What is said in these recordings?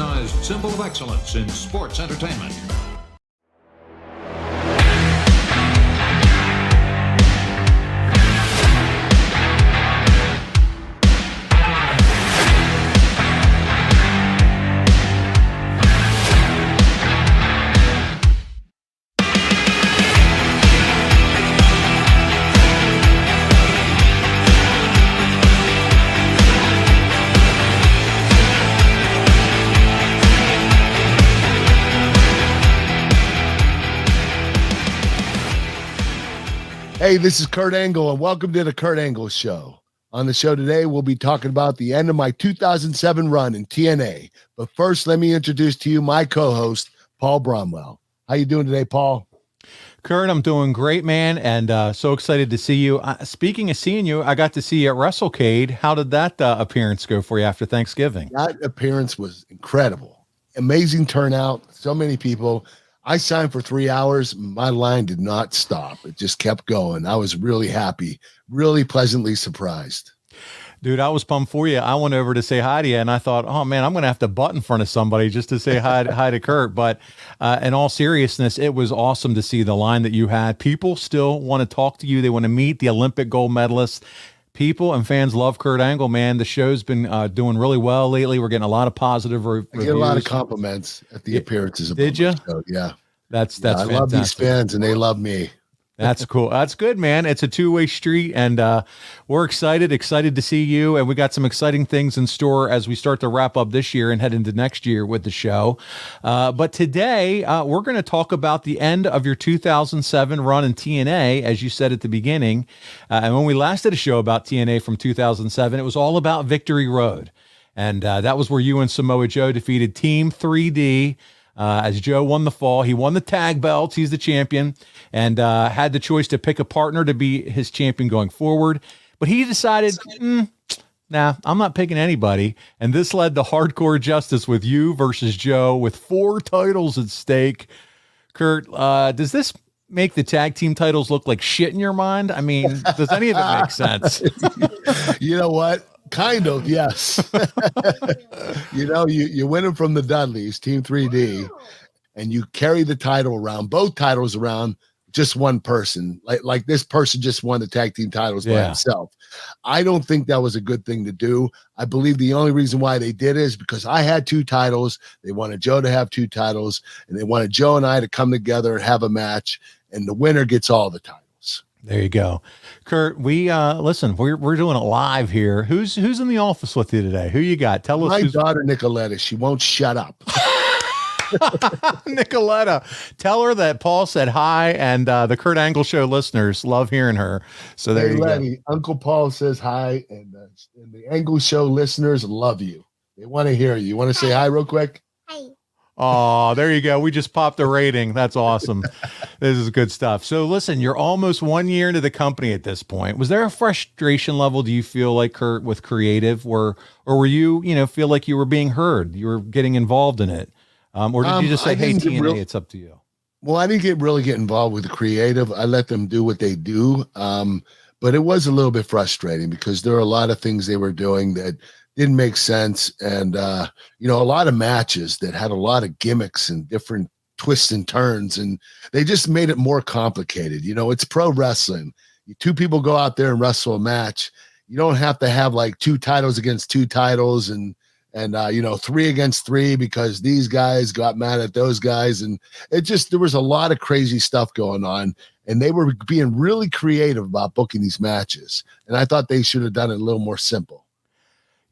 recognized symbol of excellence in sports entertainment. Hey, this is Kurt Angle, and welcome to the Kurt Angle Show. On the show today, we'll be talking about the end of my 2007 run in TNA. But first, let me introduce to you my co-host, Paul Bromwell. How you doing today, Paul? Kurt, I'm doing great, man, and so excited to see you. Speaking of seeing you, I got to see you at WrestleCade. How did that appearance go for you after Thanksgiving? That appearance was incredible. Amazing turnout, so many people. I signed for 3 hours. My line did not stop. It just kept going. I was really happy, really pleasantly surprised. Dude, I was pumped for you. I went over to say hi to you, and I thought, oh, man, I'm going to have to butt in front of somebody just to say hi to Kurt. But in all seriousness, it was awesome to see the line that you had. People still want to talk to you. They want to meet the Olympic gold medalists. People and fans love Kurt Angle, man. The show's been doing really well lately. We're getting a lot of positive reviews. I get a lot of compliments at the appearances. Did you? Yeah. That's I fantastic. love these fans, and they love me. That's cool. That's good, man. It's a two-way street, and we're excited to see you, and we got some exciting things in store as we start to wrap up this year and head into next year with the show. But today, we're going to talk about the end of your 2007 run in TNA, as you said at the beginning. And when we last did a show about TNA from 2007, it was all about Victory Road. And that was where you and Samoa Joe defeated Team 3D. As Joe won the fall, he won the tag belts. He's the champion, and had the choice to pick a partner to be his champion going forward. But he decided, nah, I'm not picking anybody. And this led to Hardcore Justice with you versus Joe with 4 titles at stake. Kurt, does this make the tag team titles look like shit in your mind? I mean, does any of it make sense? You know what? Kind of, yes. You win them from the Dudleys, Team 3D, and you carry the title around, both titles around just one person. Like this person just won the tag team titles by himself. I don't think that was a good thing to do. I believe the only reason why they did it is because I had 2 titles. They wanted Joe to have 2 titles, and they wanted Joe and I to come together and have a match, and the winner gets all the titles. There you go. Kurt, we listen, we're doing it live here. Who's in the office with you today? Who you got? Tell us. My daughter Nicoletta, she won't shut up. Nicoletta, tell her that Paul said hi, and the Kurt Angle Show listeners love hearing her. So there you Letty, go. Uncle Paul says hi, and the Angle Show listeners love you. They want to hear you. You want to say hi real quick? Hi. Oh, there you go. We just popped a rating. That's awesome. This is good stuff. So listen, you're almost 1 year into the company at this point. Was there a frustration level, do you feel like, Kurt, with creative, or were you, feel like you were being heard? You were getting involved in it? Or did you just say, hey, TNA, it's up to you? Well, I didn't really get involved with the creative. I let them do what they do. But it was a little bit frustrating because there are a lot of things they were doing that didn't make sense. And, a lot of matches that had a lot of gimmicks and different twists and turns, and they just made it more complicated. It's pro wrestling. 2 people go out there and wrestle a match. You don't have to have like 2 titles against 2 titles and 3 against 3 because these guys got mad at those guys. And there was a lot of crazy stuff going on, and they were being really creative about booking these matches. And I thought they should have done it a little more simple.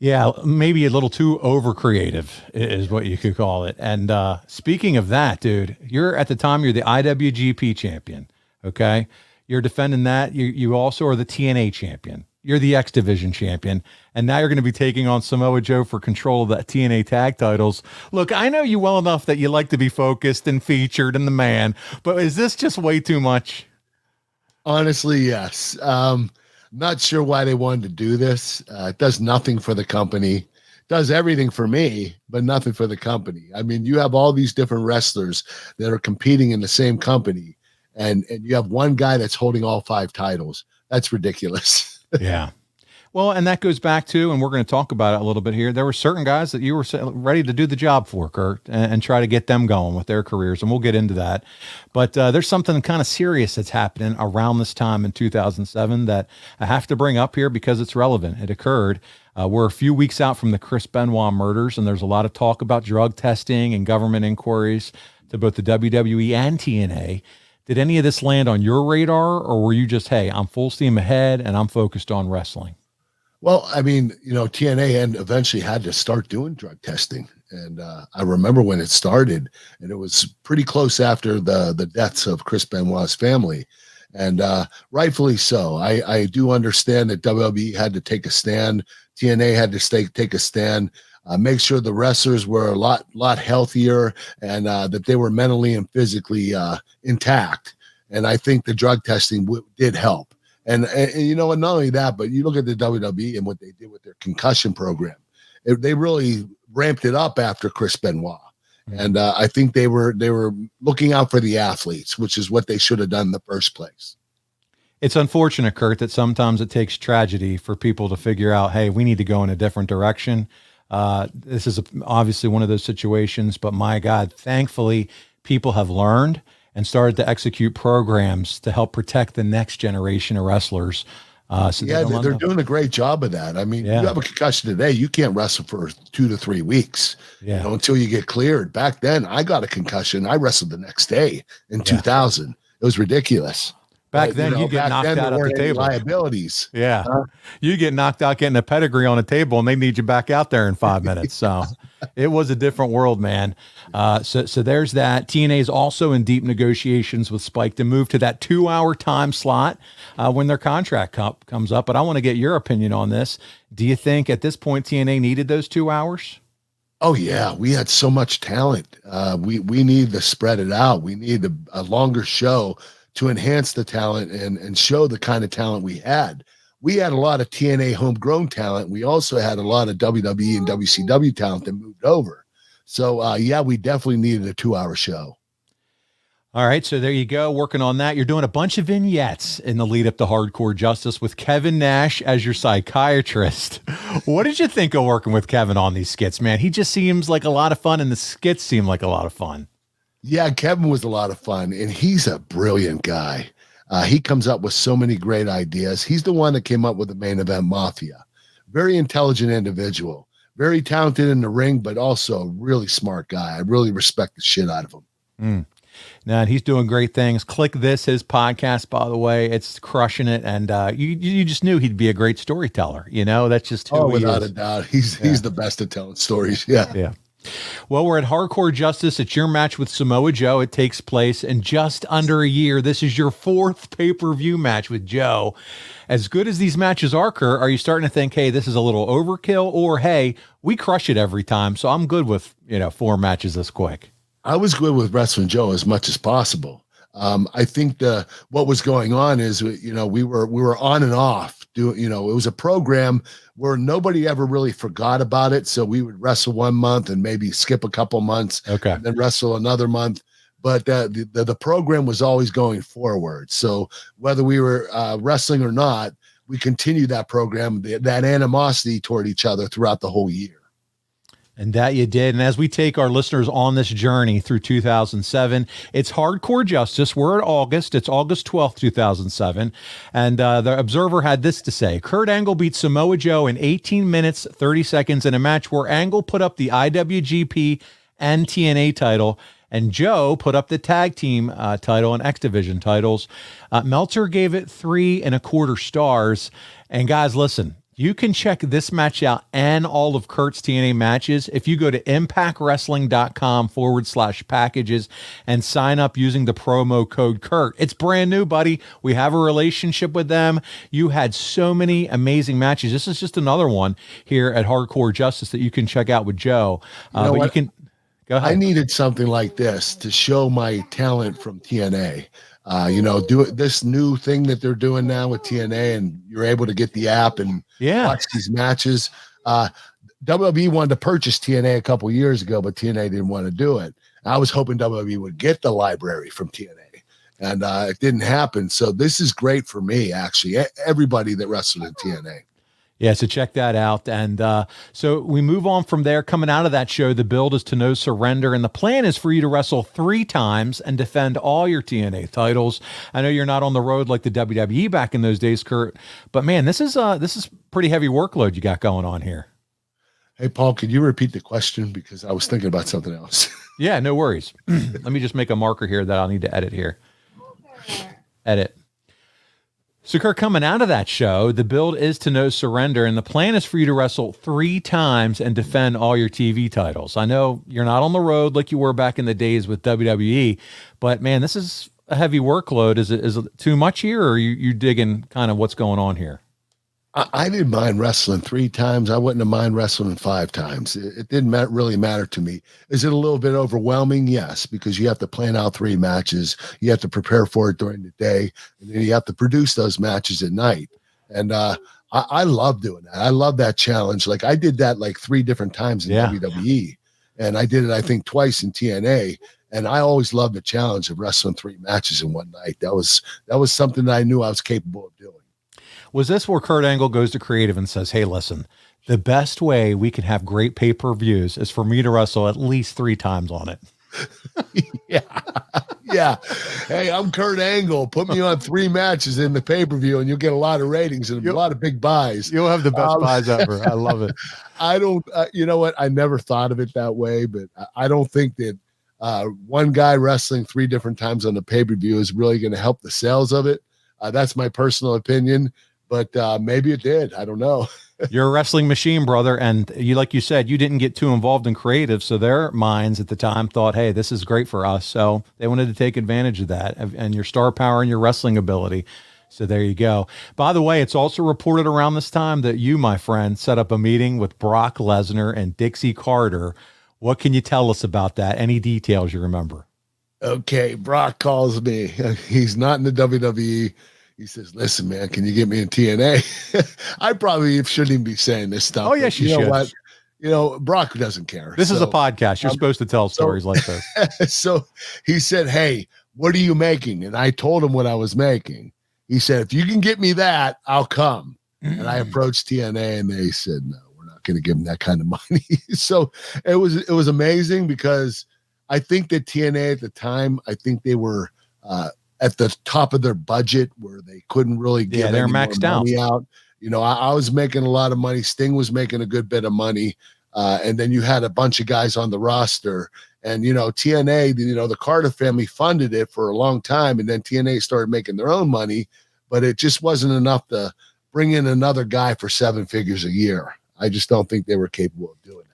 Yeah, maybe a little too over creative is what you could call it. And speaking of that, dude, you're the IWGP champion. Okay. You're defending that. You also are the TNA champion. You're the X Division champion. And now you're going to be taking on Samoa Joe for control of the TNA tag titles. Look, I know you well enough that you like to be focused and featured and the man, but is this just way too much? Honestly, yes. Not sure why they wanted to do this. It does nothing for the company. Does everything for me, but nothing for the company. I mean, you have all these different wrestlers that are competing in the same company, and you have one guy that's holding all 5 titles. That's ridiculous. Yeah. Well, and that goes back to, and we're going to talk about it a little bit here. There were certain guys that you were ready to do the job for, Kurt, and try to get them going with their careers, and we'll get into that. But there's something kind of serious that's happening around this time in 2007 that I have to bring up here because it's relevant. It occurred. We're a few weeks out from the Chris Benoit murders, and there's a lot of talk about drug testing and government inquiries to both the WWE and TNA. Did any of this land on your radar, or were you just, hey, I'm full steam ahead and I'm focused on wrestling? Well, I mean, TNA and eventually had to start doing drug testing. And I remember when it started, and it was pretty close after the deaths of Chris Benoit's family. And rightfully so. I do understand that WWE had to take a stand. TNA had to take a stand, make sure the wrestlers were a lot healthier and that they were mentally and physically intact. And I think the drug testing did help. And not only that, but you look at the WWE and what they did with their concussion program. They really ramped it up after Chris Benoit. And I think they were looking out for the athletes, which is what they should have done in the first place. It's unfortunate, Kurt, that sometimes it takes tragedy for people to figure out, hey, we need to go in a different direction. This is obviously one of those situations, but my God, thankfully, people have learned and started to execute programs to help protect the next generation of wrestlers. They're doing a great job of that. I mean, you have a concussion today, you can't wrestle for 2 to 3 weeks, until you get cleared. Back then, I got a concussion. I wrestled the next day in 2000. It was ridiculous. Back then, you get knocked out at the table. Liabilities. Yeah. You get knocked out getting a pedigree on a table, and they need you back out there in 5 minutes. So it was a different world, man. So there's that. TNA is also in deep negotiations with Spike to move to that 2-hour time slot when their contract comes up. But I want to get your opinion on this. Do you think at this point TNA needed those 2 hours? Oh, yeah. We had so much talent. We need to spread it out. We need a longer show to enhance the talent and show the kind of talent we had. We had a lot of TNA homegrown talent. We also had a lot of WWE and WCW talent that moved over. So, we definitely needed a 2-hour show. All right, so there you go, working on that. You're doing a bunch of vignettes in the lead up to Hardcore Justice with Kevin Nash as your psychiatrist. What did you think of working with Kevin on these skits, man? He just seems like a lot of fun, and the skits seem like a lot of fun. Yeah, Kevin was a lot of fun, and he's a brilliant guy. He comes up with so many great ideas. He's the one that came up with the Main Event Mafia. Very intelligent individual, very talented in the ring, but also a really smart guy. I really respect the shit out of him. Now, he's doing great things. Click This, his podcast, by the way. It's crushing it, and you just knew he'd be a great storyteller. That's just who he is. Without a doubt. He's the best at telling stories. Yeah. Well, we're at Hardcore Justice. It's your match with Samoa Joe. It takes place in just under a year. This is your 4th pay-per-view match with Joe. As good as these matches are, Kurt, are you starting to think, hey, this is a little overkill, or hey, we crush it every time, so I'm good with 4 matches this quick? I was good with wrestling Joe as much as possible. I think what was going on is, we were on and off. It was a program where nobody ever really forgot about it. So we would wrestle 1 month and maybe skip a couple months, and then wrestle another month. But the program was always going forward. So whether we were wrestling or not, we continued that program, that animosity toward each other throughout the whole year. And that you did. And as we take our listeners on this journey through 2007, it's Hardcore Justice. We're at August. It's August 12th, 2007. And the Observer had this to say. Kurt Angle beat Samoa Joe in 18 minutes, 30 seconds in a match where Angle put up the IWGP and TNA title, and Joe put up the tag team title and X Division titles. Meltzer gave it 3.25 stars. And guys, listen. You can check this match out and all of Kurt's TNA matches if you go to impactwrestling.com/packages and sign up using the promo code Kurt. It's brand new, buddy. We have a relationship with them. You had so many amazing matches. This is just another one here at Hardcore Justice that you can check out with Joe. You can go ahead. I needed something like this to show my talent from TNA. Do this new thing that they're doing now with TNA, and you're able to get the app and watch these matches. WWE wanted to purchase TNA a couple years ago, but TNA didn't want to do it. I was hoping WWE would get the library from TNA, and it didn't happen. So this is great for me, actually. Everybody that wrestled in TNA. Yeah, so check that out. And so we move on from there. Coming out of that show, the build is to no surrender. And the plan is for you to wrestle 3 times and defend all your TNA titles. I know you're not on the road like the WWE back in those days, Kurt, but man, this is pretty heavy workload you got going on here. Hey, Paul, could you repeat the question? Because I was thinking about something else. Yeah, no worries. Let me just make a marker here that I'll need to edit here. Edit. So, Kurt, coming out of that show, the build is to no surrender, and the plan is for you to wrestle 3 times and defend all your TV titles. I know you're not on the road like you were back in the days with WWE, but man, this is a heavy workload. Is it too much here, or are you digging kind of what's going on here? I didn't mind wrestling 3 times. I wouldn't have mind wrestling 5 times. It didn't really matter to me. Is it a little bit overwhelming? Yes, because you have to plan out 3 matches. You have to prepare for it during the day, and then you have to produce those matches at night. And I love doing that. I love that challenge. Like I did that like 3 different times in WWE, and I did it I think twice in TNA. And I always loved the challenge of wrestling 3 matches in one night. That was something that I knew I was capable of doing. Was this where Kurt Angle goes to creative and says, hey, listen, the best way we can have great pay-per-views is for me to wrestle at least 3 times on it? Yeah. Hey, I'm Kurt Angle. Put me on 3 matches in the pay-per-view and you'll get a lot of ratings and a lot of big buys. You'll have the best buys ever. I love it. I don't, you know what? I never thought of it that way, but I don't think that one guy wrestling 3 different times on the pay-per-view is really going to help the sales of it. That's my personal opinion. But maybe it did. I don't know. You're a wrestling machine, brother. And you, like you said, you didn't get too involved in creative. So their minds at the time thought, hey, this is great for us. So they wanted to take advantage of that and your star power and your wrestling ability. So there you go. By the way, it's also reported around this time that you, my friend, set up a meeting with Brock Lesnar and Dixie Carter. What can you tell us about that? Any details you remember? Okay. Brock calls me. He's not in the WWE. He says, listen, man, can you get me in TNA? I probably shouldn't even be saying this stuff. Oh, yes, you should. What? You know, Brock doesn't care. This is a podcast. You're supposed to tell stories like this. So he said, hey, what are you making? And I told him what I was making. He said, if you can get me that, I'll come. And I approached TNA and they said, no, we're not going to give him that kind of money. So it was amazing because I think that TNA at the time, I think they were at the top of their budget where they couldn't really get they're maxed out. You know, I was making a lot of money. Sting was making a good bit of money. And then you had a bunch of guys on the roster. And, you know, TNA, you know, the Carter family funded it for a long time. And then TNA started making their own money. But it just wasn't enough to bring in another guy for 7 figures a year. I just don't think they were capable of doing that.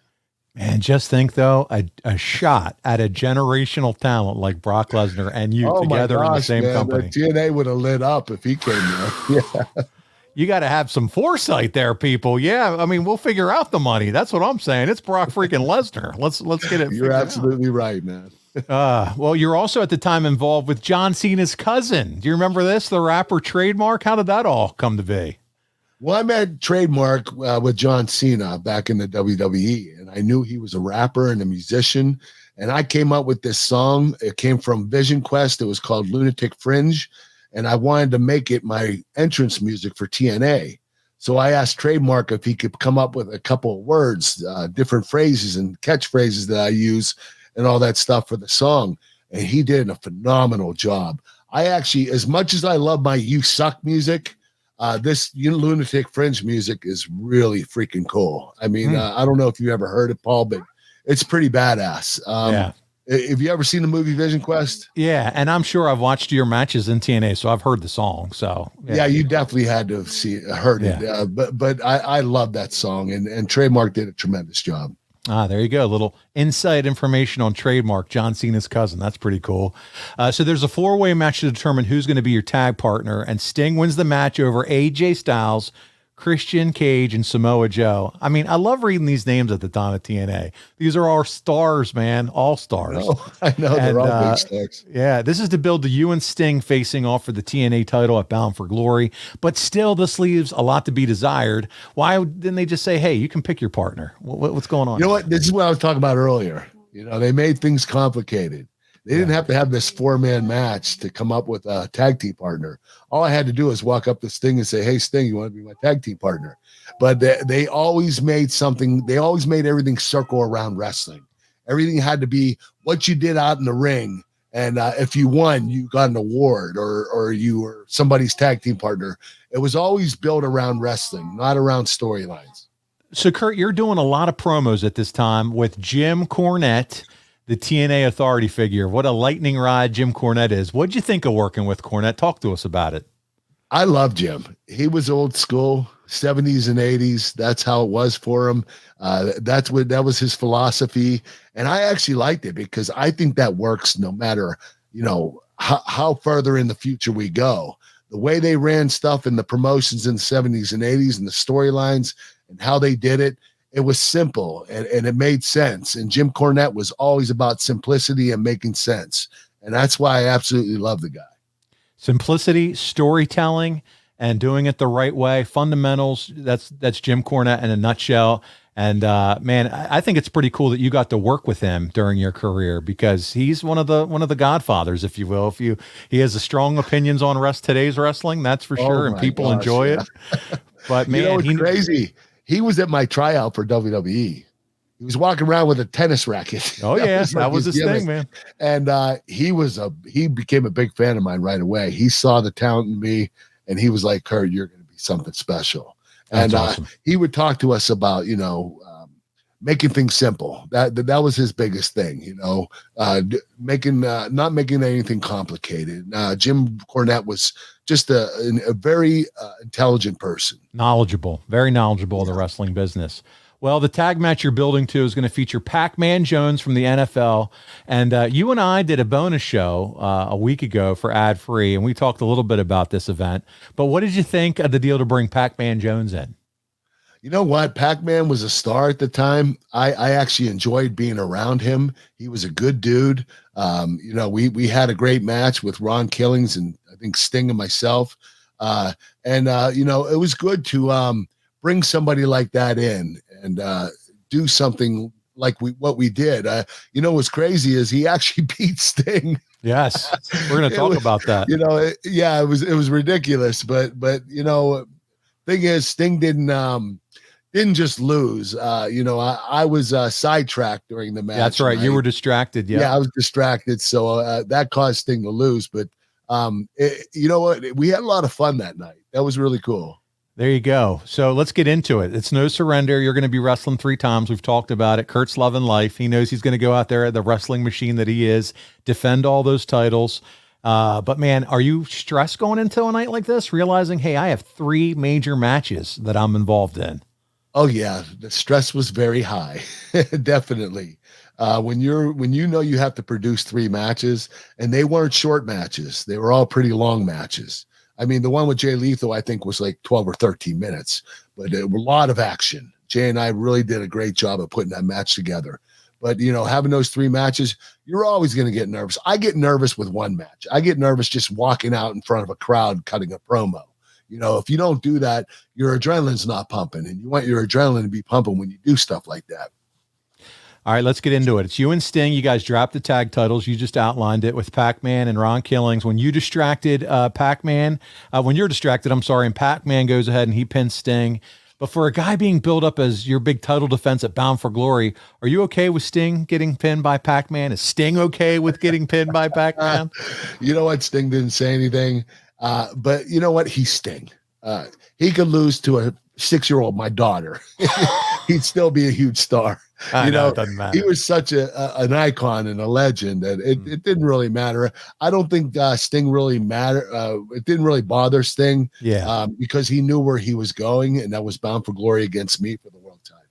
Man, just think, though, a shot at a generational talent like Brock Lesnar and you together in the same company. TNA would have lit up if he came there. Yeah. You got to have some foresight there, people. Yeah, I mean, we'll figure out the money. That's what I'm saying. It's Brock freaking Lesnar. Let's get it. You're absolutely right, man. Well, you're also at the time involved with John Cena's cousin. Do you remember this? The rapper Trademark? How did that all come to be? Well, I met Trademark with John Cena back in the WWE, and I knew he was a rapper and a musician. And I came up with this song. It came from Vision Quest. It was called Lunatic Fringe. And I wanted to make it my entrance music for TNA. So I asked Trademark if he could come up with a couple of words, different phrases and catchphrases that I use and all that stuff for the song. And he did a phenomenal job. I actually, as much as I love my You Suck music, this Lunatic Fringe music is really freaking cool. I mean, I don't know if you ever heard it, Paul, but it's pretty badass. Yeah. Have you ever seen the movie Vision Quest? Yeah, and I'm sure I've watched your matches in TNA, so I've heard the song. So yeah, you definitely had to have heard it. But I love that song, and Trademark did a tremendous job. There you go. A little inside information on Trademark, John Cena's cousin. That's pretty cool. So there's a 4-way match to determine who's going to be your tag partner, and Sting wins the match over AJ Styles, Christian Cage, and Samoa Joe. I mean, I love reading these names at the time of TNA. These are all stars, man. All stars. I know. They're all big stars. Yeah, this is to build the you and Sting facing off for the TNA title at Bound for Glory. But still, this leaves a lot to be desired. Why didn't they just say, hey, you can pick your partner? What's going on? You know what? This is what I was talking about earlier. You know, they made things complicated. They didn't have to have this 4-man match to come up with a tag team partner. All I had to do was walk up to Sting and say, "Hey, Sting, you want to be my tag team partner?" But they always made everything circle around wrestling. Everything had to be what you did out in the ring. And if you won, you got an award or you were somebody's tag team partner. It was always built around wrestling, not around storylines. So, Kurt, you're doing a lot of promos at this time with Jim Cornette, the TNA authority figure. What a lightning rod Jim Cornette is. What'd you think of working with Cornette? Talk to us about it. I love Jim. He was old school, 70s and 80s. That's how it was for him. That was his philosophy. And I actually liked it because I think that works no matter, how further in the future we go. The way they ran stuff in the promotions in the 70s and 80s and the storylines and how they did it, it was simple and it made sense. And Jim Cornette was always about simplicity and making sense. And that's why I absolutely love the guy. Simplicity, storytelling, and doing it the right way. Fundamentals. That's Jim Cornette in a nutshell. And man, I think it's pretty cool that you got to work with him during your career because he's one of the godfathers, if you will. He has a strong opinions on today's wrestling, that's for sure, and people enjoy it. But man, it's crazy. He was at my tryout for WWE. He was walking around with a tennis racket. Oh yeah, that was his thing, man. And he became a big fan of mine right away. He saw the talent in me, and he was like, "Kurt, you're going to be something special." That's and awesome. He would talk to us about making things simple. That was his biggest thing. Not making anything complicated. Jim Cornette was just a very intelligent person, very knowledgeable of the wrestling business. Well, the tag match you're building to is going to feature Pacman Jones from the NFL. And you and I did a bonus show a week ago for Ad Free, and we talked a little bit about this event. But what did you think of the deal to bring Pacman Jones in? You know what? Pac-Man was a star at the time. I actually enjoyed being around him. He was a good dude. We had a great match with Ron Killings and I think Sting and myself. It was good to bring somebody like that in and do something like what we did. What's crazy is he actually beat Sting. Yes, we're going to talk about that. It was ridiculous, but thing is, Sting didn't just lose. I was sidetracked during the match. That's right. You were distracted. Yeah, I was distracted, so that caused Sting to lose. But you know what? We had a lot of fun that night. That was really cool. There you go. So let's get into it. It's no surrender. You're going to be wrestling 3 times. We've talked about it. Kurt's loving life. He knows he's going to go out there, the wrestling machine that he is, defend all those titles. But man, are you stressed going into a night like this, realizing, hey, I have 3 major matches that I'm involved in? Oh yeah. The stress was very high. Definitely. When you have to produce 3 matches, and they weren't short matches. They were all pretty long matches. I mean, the one with Jay Lethal, I think, was like 12 or 13 minutes, but it was a lot of action. Jay and I really did a great job of putting that match together. But, having those 3 matches, you're always going to get nervous. I get nervous with one match. I get nervous just walking out in front of a crowd cutting a promo. If you don't do that, your adrenaline's not pumping, and you want your adrenaline to be pumping when you do stuff like that. All right, let's get into it. It's you and Sting. You guys dropped the tag titles. You just outlined it with Pacman and Ron Killings. When you distracted Pacman, when you're distracted, I'm sorry, and Pacman goes ahead and he pins Sting. But for a guy being built up as your big title defense at Bound for Glory, are you okay with Sting getting pinned by Pacman? Is Sting okay with getting pinned by Pacman? You know what? Sting didn't say anything. But you know what? He's Sting. He could lose to a 6-year-old, my daughter. He'd still be a huge star. I know, it doesn't matter. He was such an icon and a legend that it didn't really matter. I don't think Sting really mattered. It didn't really bother Sting. Yeah. Because he knew where he was going, and that was Bound for Glory against me for the world title.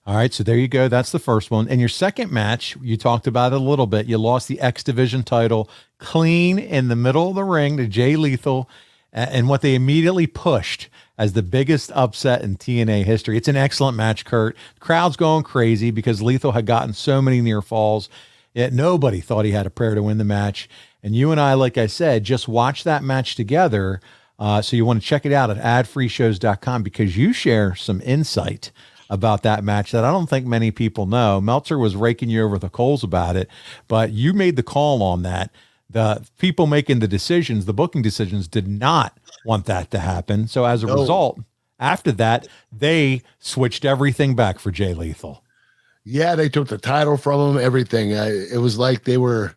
All right, so there you go. That's the first one. And your second match, you talked about it a little bit. You lost the X Division title clean in the middle of the ring to Jay Lethal, and what they immediately pushed as the biggest upset in TNA history. It's an excellent match, Kurt. The crowd's going crazy because Lethal had gotten so many near falls, yet nobody thought he had a prayer to win the match. And you and I, like I said, just watched that match together. So you want to check it out at adfreeshows.com because you share some insight about that match that I don't think many people know. Meltzer was raking you over the coals about it, but you made the call on that. The people making the decisions, the booking decisions, did not want that to happen. So as a result, after that, they switched everything back for Jay Lethal. Yeah, they took the title from him, everything. It was like they were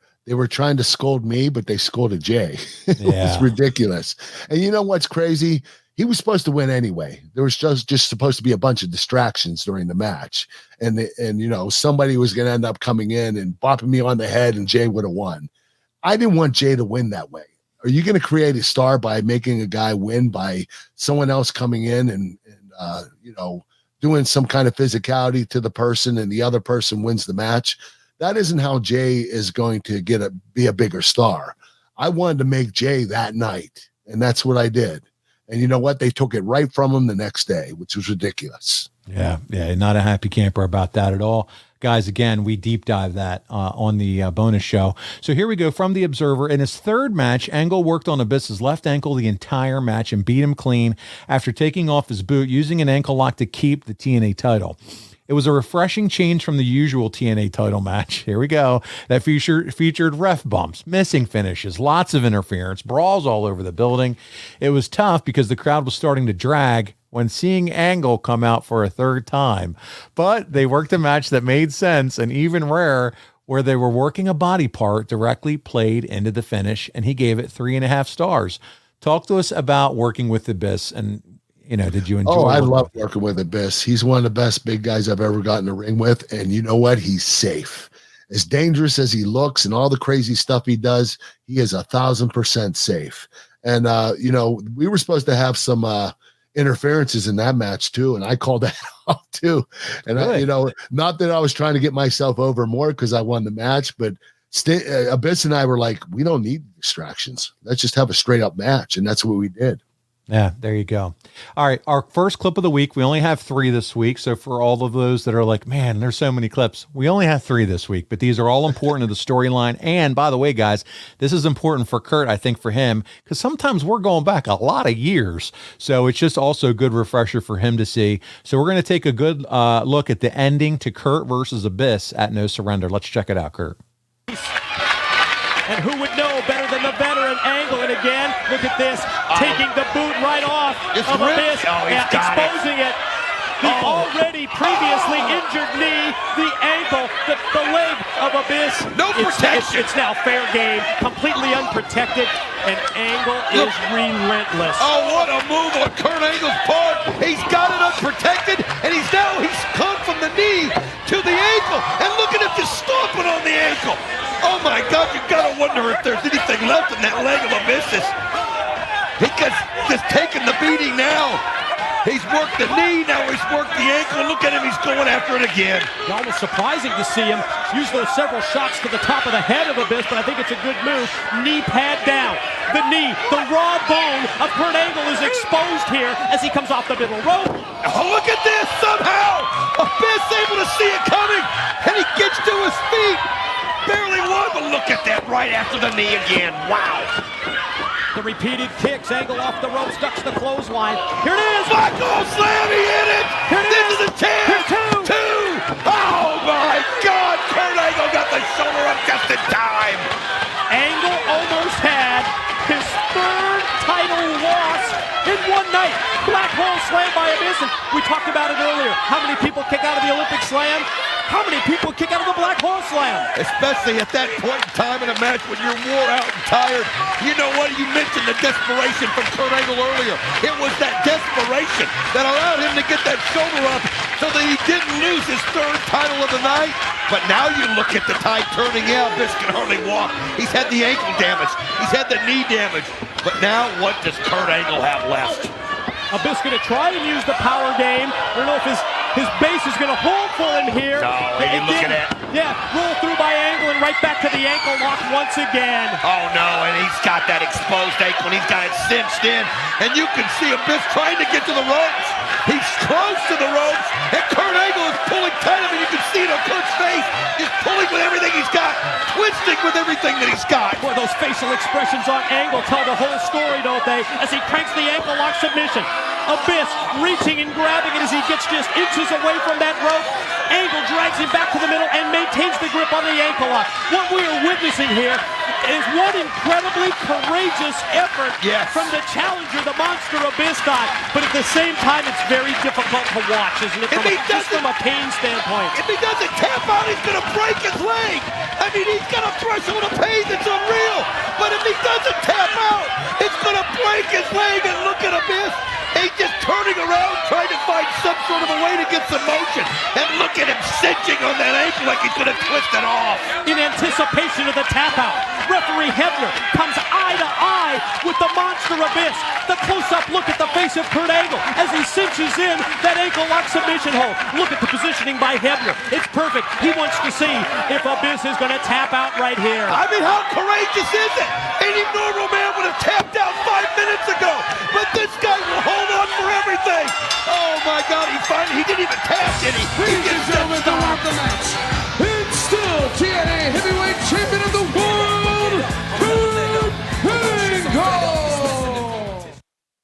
trying to scold me, but they scolded Jay. It was ridiculous. And you know what's crazy? He was supposed to win anyway. There was just supposed to be a bunch of distractions during the match. And you know, somebody was going to end up coming in and bopping me on the head, and Jay would have won. I didn't want Jay to win that way. Are you going to create a star by making a guy win by someone else coming in and you know, doing some kind of physicality to the person and the other person wins the match? That isn't how Jay is going to be a bigger star. I wanted to make Jay that night, and that's what I did. And you know what? They took it right from him the next day, which was ridiculous. Yeah, not a happy camper about that at all. Guys, again, we deep dive that on the bonus show. So here we go from the Observer. In his third match, Angle worked on Abyss's left ankle the entire match and beat him clean after taking off his boot, using an ankle lock to keep the TNA title. It was a refreshing change from the usual TNA title match. Here we go. That featured ref bumps, missing finishes, lots of interference, brawls all over the building. It was tough because the crowd was starting to drag when seeing Angle come out for a third time. But they worked a match that made sense, and even rare, where they were working a body part directly played into the finish, and he gave it 3.5 stars. Talk to us about working with Abyss, and you know, did you enjoy? Oh, I love working with Abyss. He's one of the best big guys I've ever gotten in the ring with, and you know what? He's safe. As dangerous as he looks and all the crazy stuff he does, he is 1,000% safe. And you know, we were supposed to have some interferences in that match too, and I called that off too. And I, you know, not that I was trying to get myself over more because I won the match, but Abyss and I were like, we don't need distractions. Let's just have a straight up match, and that's what we did. Yeah, there you go. All right, our first clip of the week. We only have 3 this week. So for all of those that are like, man, there's so many clips, we only have 3 this week, but these are all important to the storyline. And by the way, guys, this is important for Kurt, I think, for him, because sometimes we're going back a lot of years. So it's just also a good refresher for him to see. So we're going to take a good look at the ending to Kurt versus Abyss at No Surrender. Let's check it out, Kurt. And who would know better than the veteran Angle? And again, look at this, taking the boot right off of Abyss, exposing it. The already previously injured knee, the ankle, the leg of Abyss. No protection. It's now fair game, completely unprotected, and Angle is relentless. Oh, what a move on Kurt Angle's part. He's got it unprotected, and he's come from the knee to the ankle. And look at him just stomping on the ankle. Oh my God, you gotta wonder if there's anything left in that leg of Abyss. He's just taking the beating now. He's worked the knee, now he's worked the ankle. Look at him, he's going after it again. Almost surprising to see him use those several shots to the top of the head of Abyss, but I think it's a good move. Knee pad down. The knee, the raw bone of Kurt Angle is exposed here as he comes off the middle rope. Oh, look at this, somehow! Abyss able to see it coming, and he gets to his feet. Barely won, but look at that right after the knee again. Wow. The repeated kicks, Angle off the ropes, ducks the clothesline. Here it is! Michael Slam, he hit it! Here it this is a chance! Here's 2! Oh my God! Kurt Angle got the shoulder up just in time! Angle almost had his 3rd title loss in one night. Black hole slam by Abyss. We talked about it earlier. How many people kick out of the Olympic slam? How many people kick out of the black hole slam? Especially at that point in time in a match when you're wore out and tired. You know what? You mentioned the desperation from Kurt Angle earlier. It was that desperation that allowed him to get that shoulder up so that he didn't lose his 3rd title of the night. But now you look at the tide turning. Yeah, Abyss can hardly walk. He's had the ankle damage. He's had the knee damage. But now what does Kurt Angle have left? Abyss going to try and use the power game. I don't know if his base is going to hold for him here. No, look at that. Yeah, roll through by Angle and right back to the ankle lock once again. Oh no, and he's got that exposed ankle and he's got it cinched in. And you can see Abyss trying to get to the ropes. He's close to the ropes, and Kurt Angle is pulling tight of him. You can see it on Kurt's face. He's pulling with everything he's got. Twisting with everything that he's got. Boy, those facial expressions on Angle tell the whole story, don't they? As he cranks the ankle lock submission. Abyss reaching and grabbing it as he gets just inches away from that rope. Angle drags him back to the middle and maintains the grip on the ankle lock. What we are witnessing here is one incredibly courageous effort from the challenger, the monster Abyss God. But at the same time, it's very difficult to watch, isn't it? Just from a pain standpoint. If he doesn't tap out, he's going to break his leg. I mean, he's got a threshold of pain that's unreal. But if he doesn't tap out, it's going to break his leg. And look at Abyss. He's just turning around, trying to find some sort of a way to get some motion. And look at him cinching on that ankle like he's going to twist it off. In anticipation of the tap out, referee Hebner comes eye to eye with the monster Abyss. The close-up look at the face of Kurt Angle as he cinches in that ankle lock submission hold. Look at the positioning by Hebner. It's perfect. He wants to see if Abyss is going to tap out right here. I mean, how courageous is it? Any normal man would have tapped out 5 minutes ago. But this guy will hold on for everything. Oh my God, he didn't even tap, did he? Ladies and gentlemen, the winner of the match, it's still TNA Heavyweight Champion of the World,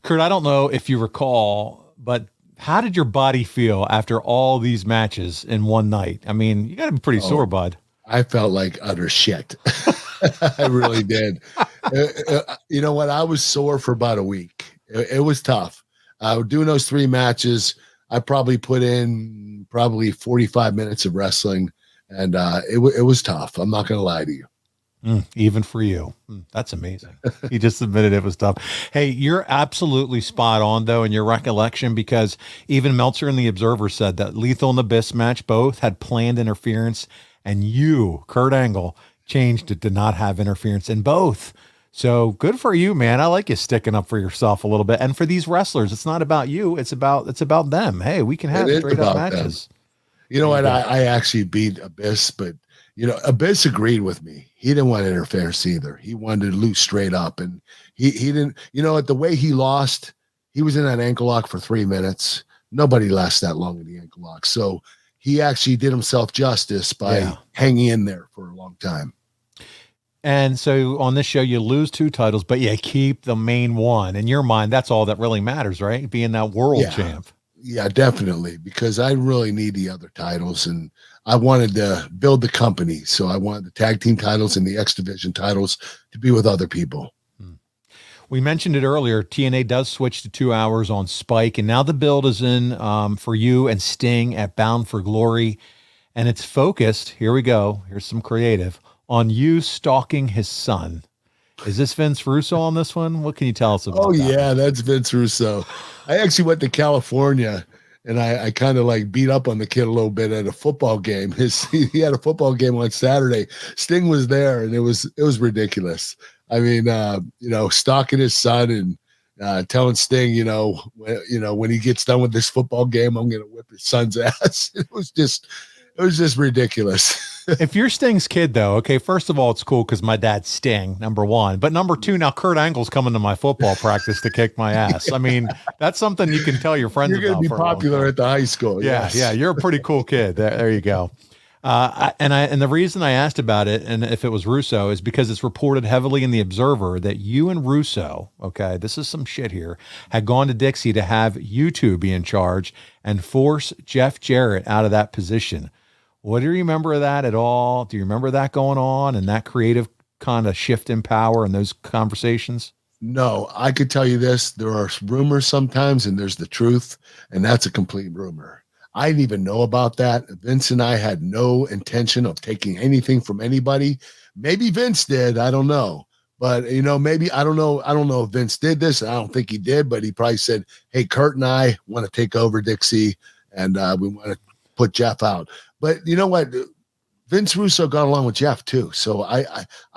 Kurt, I don't know if you recall, but how did your body feel after all these matches in one night? I mean, you got to be pretty sore, bud. I felt like utter shit. I really did. You know what? I was sore for about a week. It was tough. Doing those 3 matches, I probably put in 45 minutes of wrestling, and it was tough. I'm not going to lie to you. Even for you. That's amazing. He just admitted it was tough. Hey, you're absolutely spot on, though, in your recollection, because even Meltzer and the Observer said that Lethal and Abyss match both had planned interference, and you, Kurt Angle, changed it to not have interference in both. So good for you, man. I like you sticking up for yourself a little bit. And for these wrestlers, it's not about you. It's about them. Hey, we can have straight up matches. Them. You know what? I actually beat Abyss, but Abyss agreed with me. He didn't want interference either. He wanted to lose straight up. And he didn't, the way he lost, he was in that ankle lock for 3 minutes. Nobody lasts that long in the ankle lock. So he actually did himself justice by hanging in there for a long time. And so on this show, you lose 2 titles, but you keep the main one. In your mind, that's all that really matters, right? Being that world champ. Yeah, definitely. Because I really need the other titles, and I wanted to build the company. So I wanted the tag team titles and the X Division titles to be with other people. We mentioned it earlier. TNA does switch to 2 hours on Spike, and now the build is in for you and Sting at Bound for Glory. And it's focused, here we go, here's some creative, on you stalking his son. Is this Vince Russo on this one? What can you tell us about that? Yeah, that's Vince Russo. I actually went to California, and I kind of like beat up on the kid a little bit at a football game. He had a football game on Saturday. Sting was there, and it was ridiculous. I mean, stalking his son and telling Sting, when he gets done with this football game, I'm going to whip his son's ass. It was just ridiculous. If you're Sting's kid, though, okay, first of all, it's cool because my dad's Sting, number one. But number 2, now Kurt Angle's coming to my football practice to kick my ass. I mean, that's something you can tell your friends about. You're going to be popular at the high school. Yeah, yeah, you're a pretty cool kid. There you go. And the reason I asked about it, and if it was Russo, is because it's reported heavily in the Observer that you and Russo, okay, this is some shit here, had gone to Dixie to have you two be in charge and force Jeff Jarrett out of that position. What do you remember of that at all? Do you remember that going on and that creative kind of shift in power and those conversations? No, I could tell you this. There are rumors sometimes, and there's the truth, and that's a complete rumor. I didn't even know about that. Vince and I had no intention of taking anything from anybody. Maybe Vince did. I don't know. But, maybe, I don't know. I don't know if Vince did this. I don't think he did, but he probably said, hey, Kurt and I want to take over Dixie, and we want to put Jeff out. But you know what? Vince Russo got along with Jeff too. So I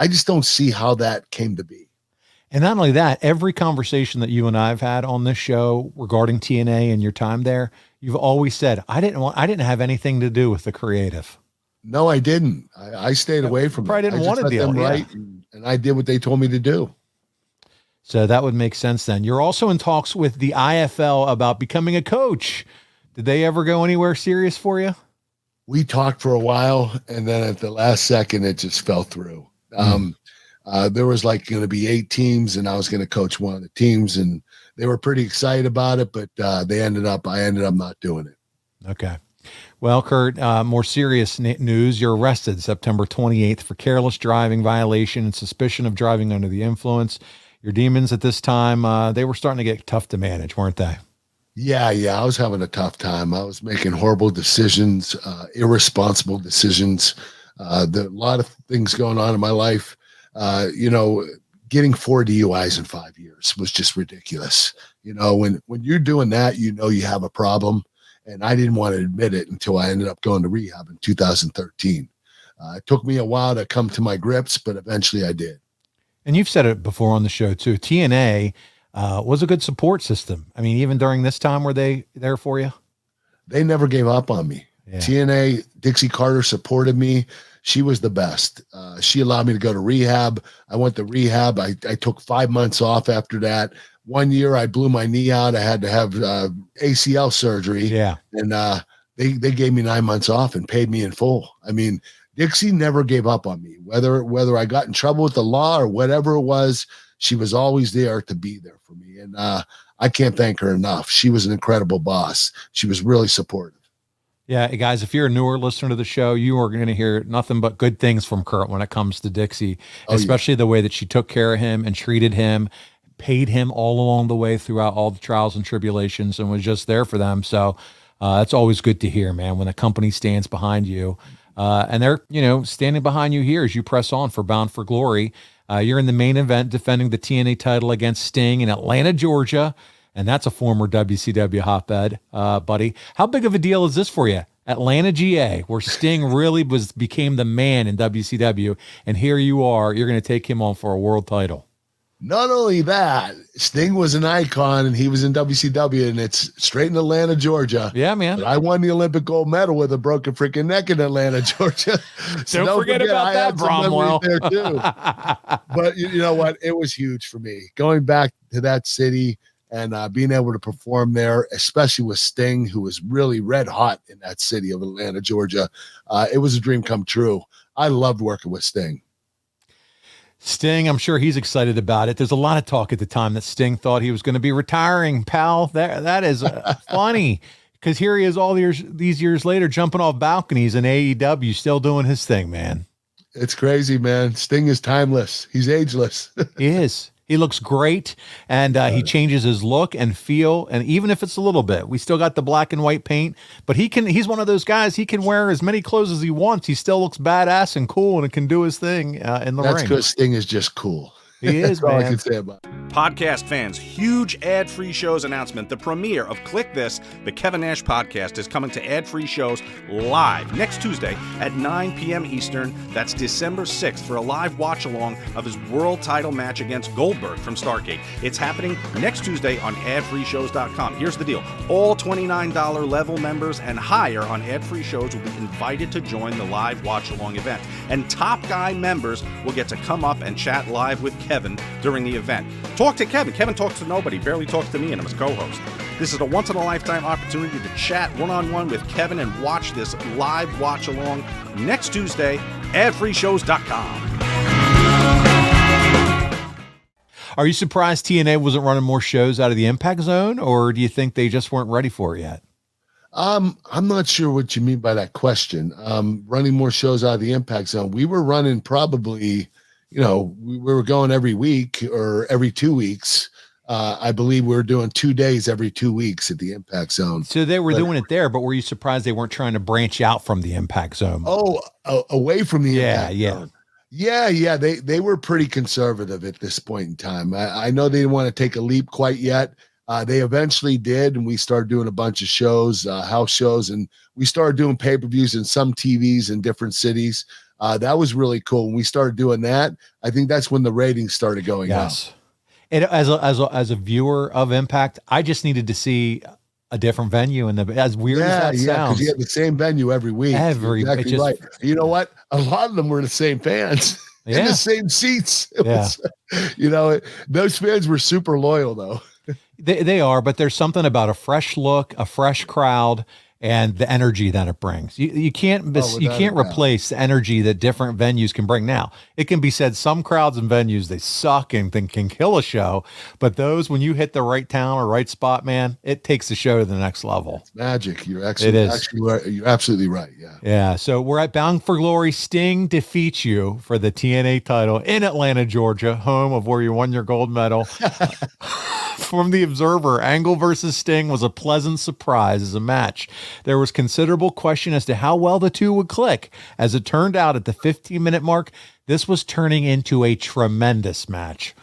just don't see how that came to be. And not only that, every conversation that you and I've had on this show regarding TNA and your time there, you've always said, I didn't have anything to do with the creative. No, I didn't. I stayed away from it. I didn't want to deal. Right, and I did what they told me to do. So that would make sense then. You're also in talks with the IFL about becoming a coach. Did they ever go anywhere serious for you? we talked for a while, and then at the last second, it just fell through. There was like going to be 8 teams, and I was going to coach one of the teams, and they were pretty excited about it, but I ended up not doing it. Okay. Well, Kurt, more serious news. You're arrested September 28th for careless driving violation and suspicion of driving under the influence. Your demons at this time, they were starting to get tough to manage, weren't they? Yeah. I was having a tough time. I was making horrible decisions, irresponsible decisions. A lot of things going on in my life. Getting 4 DUIs in 5 years was just ridiculous. When you're doing that, you have a problem. And I didn't want to admit it until I ended up going to rehab in 2013. It took me a while to come to my grips, but eventually I did. And you've said it before on the show too. TNA was a good support system. I mean, even during this time, were they there for you? They never gave up on me. Yeah. TNA, Dixie Carter supported me. She was the best. She allowed me to go to rehab. I went to rehab. I took 5 months off after that. 1 year I blew my knee out. I had to have ACL surgery. Yeah. And they gave me 9 months off and paid me in full. I mean, Dixie never gave up on me. Whether I got in trouble with the law or whatever it was, she was always there to be there for me. And I can't thank her enough. She was an incredible boss. She was really supportive. Yeah, guys, if you're a newer listener to the show, you are going to hear nothing but good things from Kurt when it comes to Dixie, especially the way that she took care of him and treated him, paid him all along the way throughout all the trials and tribulations, and was just there for them. So that's always good to hear, man, when a company stands behind you. And they're, standing behind you here as you press on for Bound for Glory. You're in the main event defending the TNA title against Sting in Atlanta, Georgia. And that's a former WCW hotbed, buddy. How big of a deal is this for you? Atlanta, GA, where Sting really became the man in WCW. And here you are, you're going to take him on for a world title. Not only that, Sting was an icon and he was in WCW, and it's straight in Atlanta, Georgia. Yeah, man. But I won the Olympic gold medal with a broken freaking neck in Atlanta, Georgia. So don't forget about that, Bromwell. There too. But you know what? It was huge for me. Going back to that city and being able to perform there, especially with Sting, who was really red hot in that city of Atlanta, Georgia. It was a dream come true. I loved working with Sting. Sting, I'm sure he's excited about it. There's a lot of talk at the time that Sting thought he was going to be retiring, pal. That is funny, because here he is all these years later jumping off balconies in AEW, still doing his thing, man. It's crazy, man. Sting is timeless. He's ageless. He is. He looks great, and he changes his look and feel, and even if it's a little bit, we still got the black and white paint, but he's one of those guys, he can wear as many clothes as he wants. He still looks badass and cool, and it can do his thing in the ring. That's because Sting is just cool. He is, man. All I can say about it. Podcast fans, huge ad-free shows announcement. The premiere of Click This, the Kevin Nash podcast, is coming to ad-free shows live next Tuesday at 9 p.m. Eastern. That's December 6th for a live watch-along of his world title match against Goldberg from Starrcade. It's happening next Tuesday on adfreeshows.com. Here's the deal. All $29 level members and higher on ad-free shows will be invited to join the live watch-along event. And Top Guy members will get to come up and chat live with Kevin during the event. Talk to Kevin. Kevin talks to nobody, barely talks to me, and I'm his co-host. This is a once-in-a-lifetime opportunity to chat one-on-one with Kevin and watch this live watch-along next Tuesday, adfreeshows.com. Are you surprised TNA wasn't running more shows out of the Impact Zone, or do you think they just weren't ready for it yet? I'm not sure what you mean by that question. Running more shows out of the Impact Zone. We were running probably, we were going every week or every 2 weeks. I believe we were doing 2 days every 2 weeks at the Impact Zone. So they were doing it there, but were you surprised they weren't trying to branch out from the Impact Zone? Oh, away from the Impact Zone. Yeah. They were pretty conservative at this point in time. I know they didn't want to take a leap quite yet. They eventually did, and we started doing a bunch of shows, house shows, and we started doing pay-per-views in some TVs in different cities. That was really cool. When we started doing that, I think that's when the ratings started going up. And as a viewer of Impact, I just needed to see a different venue, and as weird as that sounds, because you had the same venue every week. Exactly right. You know what? A lot of them were the same fans in the same seats. Those fans were super loyal, though. They are, but there's something about a fresh look, a fresh crowd, and the energy that it brings. You can't replace the energy that different venues can bring. Now, it can be said some crowds and venues, they suck and can kill a show, but those, when you hit the right town or right spot, man, it takes the show to the next level. It's magic. You're absolutely right. Yeah. Yeah. So we're at Bound for Glory. Sting defeats you for the TNA title in Atlanta, Georgia, home of where you won your gold medal. From the Observer, Angle versus Sting was a pleasant surprise as a match. There was considerable question as to how well the two would click. As it turned out, at the 15-minute mark, this was turning into a tremendous match.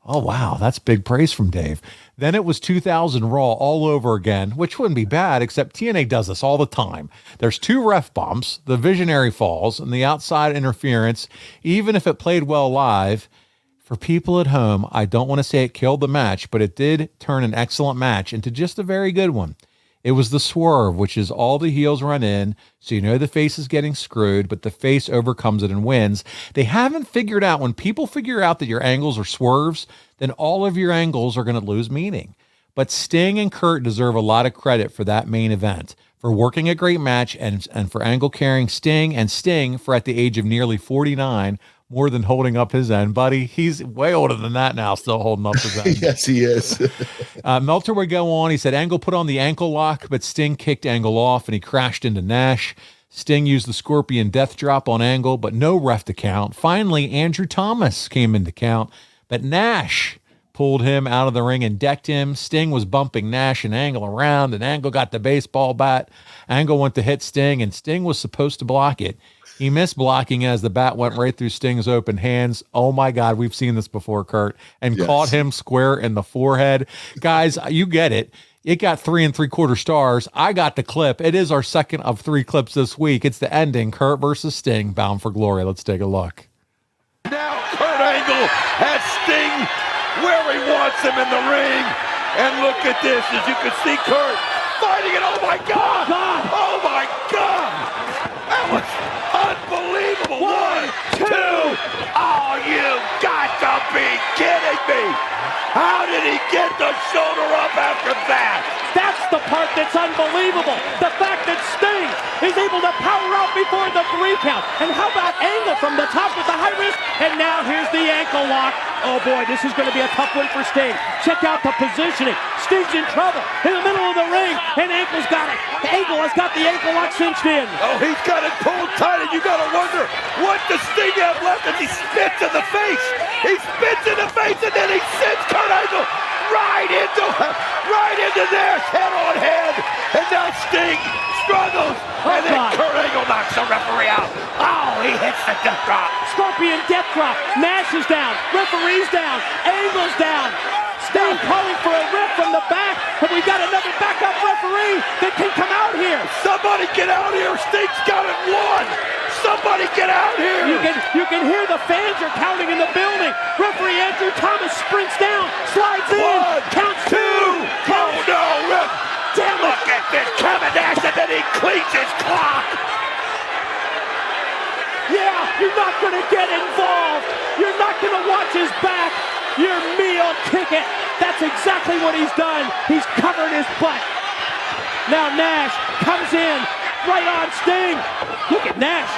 Oh, wow. That's big praise from Dave. Then it was 2000 Raw all over again, which wouldn't be bad, except TNA does this all the time. There's 2 ref bumps, the visionary falls, and the outside interference. Even if it played well live, for people at home, I don't want to say it killed the match, but it did turn an excellent match into just a very good one. It was the swerve, which is all the heels run in, so you know the face is getting screwed, but the face overcomes it and wins. They haven't figured out, when people figure out that your angles are swerves, then all of your angles are going to lose meaning. But Sting and Kurt deserve a lot of credit for that main event, for working a great match, and for Angle carrying Sting, and Sting, for at the age of nearly 49, more than holding up his end, buddy. He's way older than that now, still holding up his end. Yes, he is. Meltzer would go on. He said Angle put on the ankle lock, but Sting kicked Angle off and he crashed into Nash. Sting used the Scorpion Death Drop on Angle, but no ref to count. Finally, Andrew Thomas came into count, but Nash pulled him out of the ring and decked him. Sting was bumping Nash and Angle around, and Angle got the baseball bat. Angle went to hit Sting, and Sting was supposed to block it. He missed blocking as the bat went right through Sting's open hands. Oh my God, we've seen this before, Kurt, and caught him square in the forehead. Guys, you get it. It got 3 3/4 stars. I got the clip. It is our second of 3 clips this week. It's the ending, Kurt versus Sting, Bound for Glory. Let's take a look. Now Kurt Angle has Sting where he wants him in the ring. And look at this, as you can see Kurt fighting it. Oh my God! Oh my God! That was unbelievable. 1, 2. Oh, you've got to be kidding me. How did he get the shoulder up after that? That's the part that's unbelievable. The fact that Sting is able to power out before the 3 count. And how about Angle from the top with the high risk? And now here's the ankle lock. Oh boy, this is going to be a tough one for Sting. Check out the positioning. Sting's in trouble in the middle of the ring, and Angle's got it. Angle has got the ankle lock cinched in. Oh, he's got it pulled tight, and you got to wonder, what does Sting have left as he spits in the face? He spits in the face, and then he sends Kurt Angle right into Nash, head on head. And now Sting struggles, and then Kurt Angle knocks the referee out. Oh, he hits the death drop. Scorpion death drop. Nash is down. Referee's down. Angle's down. Sting calling for a ref from the back, and we got another backup referee that can come out here. Somebody get out here. Sting's got it won. Somebody get out here. You can hear the fans are counting in the building. Referee Andrew Thomas sprints down, slides in, counts 2. Oh no, ref. Damn it. Look at this, Kevin Nash, and then he cleans his clock. Yeah, you're not going to get involved. You're not going to watch his back. Your meal ticket. That's exactly what he's done. He's covered his butt. Now Nash comes in right on Sting. Look at Nash.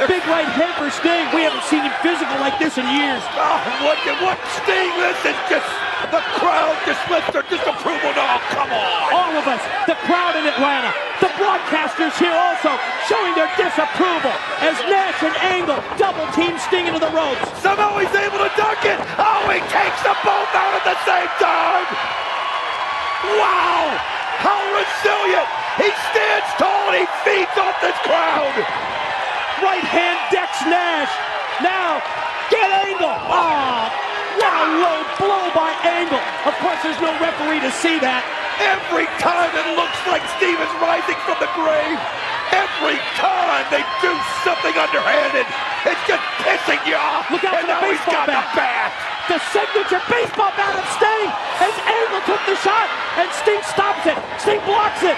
Big right head for Sting. We haven't seen him physical like this in years. Oh, look at what Sting, this is just, the crowd just lets their disapproval. Oh, come on. All of us, the crowd in Atlanta, the broadcasters here also showing their disapproval as Nash and Angle double team Sting into the ropes. Somehow he's able to dunk it. Oh, he takes them both out at the same time. Wow, how resilient. He stands tall and he feeds off this crowd. Right hand decks Nash. Now, get Angle. Oh, what a low blow by Angle. Of course, there's no referee to see that. Every time it looks like Steve is rising from the grave. Every time they do something underhanded, it's just pissing you off. Look out for the baseball bat. The signature baseball bat of Sting as Angle took the shot and Sting stops it. Sting blocks it.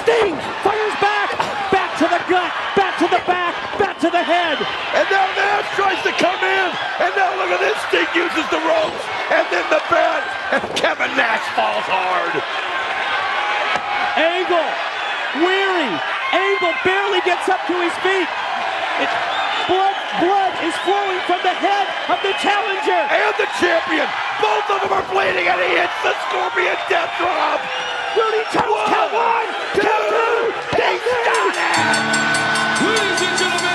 Sting fires back. Back to the gut. Back to the back. Back to the head. And now Nash tries to come in. And now look at this. Sting uses the ropes. And then the bat. And Kevin Nash falls hard. Angle. Weary. barely gets up to his feet. Blood is flowing from the head of the challenger. And the champion. Both of them are bleeding, and he hits the Scorpion Death Drop. Rudy Turtle, count 1, 2, 3. He's done it. Ladies and gentlemen,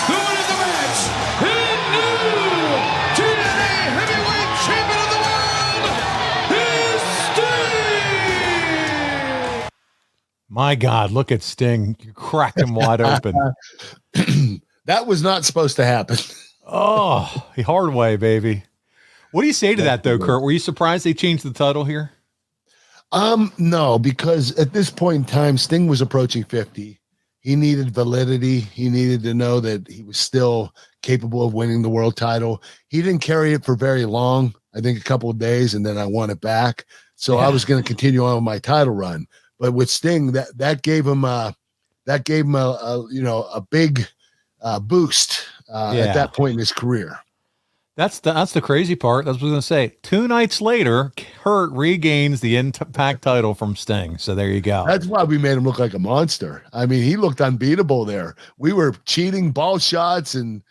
the winner of the match, and new TNA Heavyweight Champion of the World, is Sting! My God, look at Sting. You cracked him wide open. That was not supposed to happen. Oh, the hard way, baby. What do you say to that, though, Kurt? Were you surprised they changed the title here? No, because at this point in time, Sting was approaching 50. He needed validity. He needed to know that he was still capable of winning the world title. He didn't carry it for very long, I think a couple of days, and then I won it back. So I was going to continue on with my title run. But with Sting, that gave him a big boost at that point in his career. That's the crazy part. That's what I was going to say. 2 nights later, Kurt regains the Impact title from Sting. So there you go. That's why we made him look like a monster. I mean, he looked unbeatable there. We were cheating ball shots and,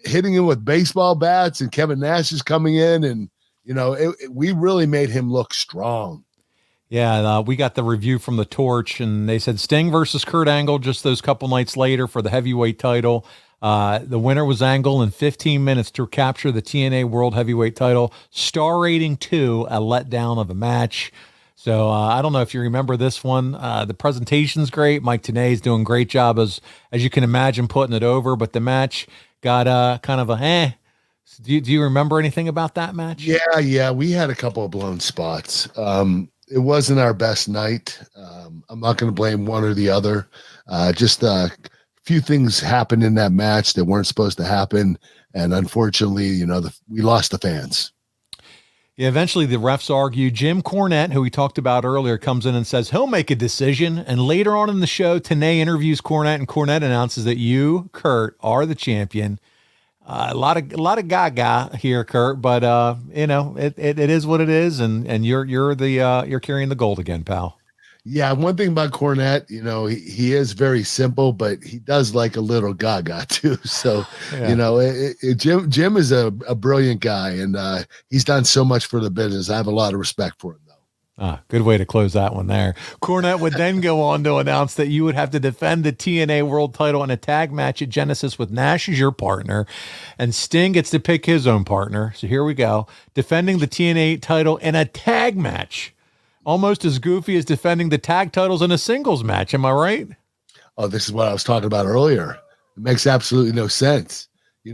hitting him with baseball bats, and Kevin Nash is coming in, and, we really made him look strong. Yeah, we got the review from the Torch, and they said Sting versus Kurt Angle just those couple nights later for the heavyweight title. The winner was Angle in 15 minutes to capture the TNA World Heavyweight title. Star rating 2, a letdown of a match. So I don't know if you remember this one. The presentation's great. Mike Tenay's doing a great job, as you can imagine, putting it over. But the match got kind of a Do you remember anything about that match? Yeah, we had a couple of blown spots. It wasn't our best night. I'm not going to blame one or the other. Just a few things happened in that match that weren't supposed to happen, and unfortunately, we lost the fans. Yeah, eventually the refs argue. Jim Cornette, who we talked about earlier, comes in and says he'll make a decision. And later on in the show, Tenay interviews Cornette, and Cornette announces that you, Kurt, are the champion. A lot of gaga here, Kurt, but it is what it is, and you're carrying the gold again, pal. Yeah, one thing about Cornette, he is very simple, but he does like a little gaga too. So, Jim is a brilliant guy, and he's done so much for the business. I have a lot of respect for him, though. Good way to close that one there. Cornette would then go on to announce that you would have to defend the TNA World title in a tag match at Genesis with Nash as your partner, and Sting gets to pick his own partner. So here we go. Defending the TNA title in a tag match. Almost as goofy as defending the tag titles in a singles match. Am I right? Oh, this is what I was talking about earlier. It makes absolutely no sense. You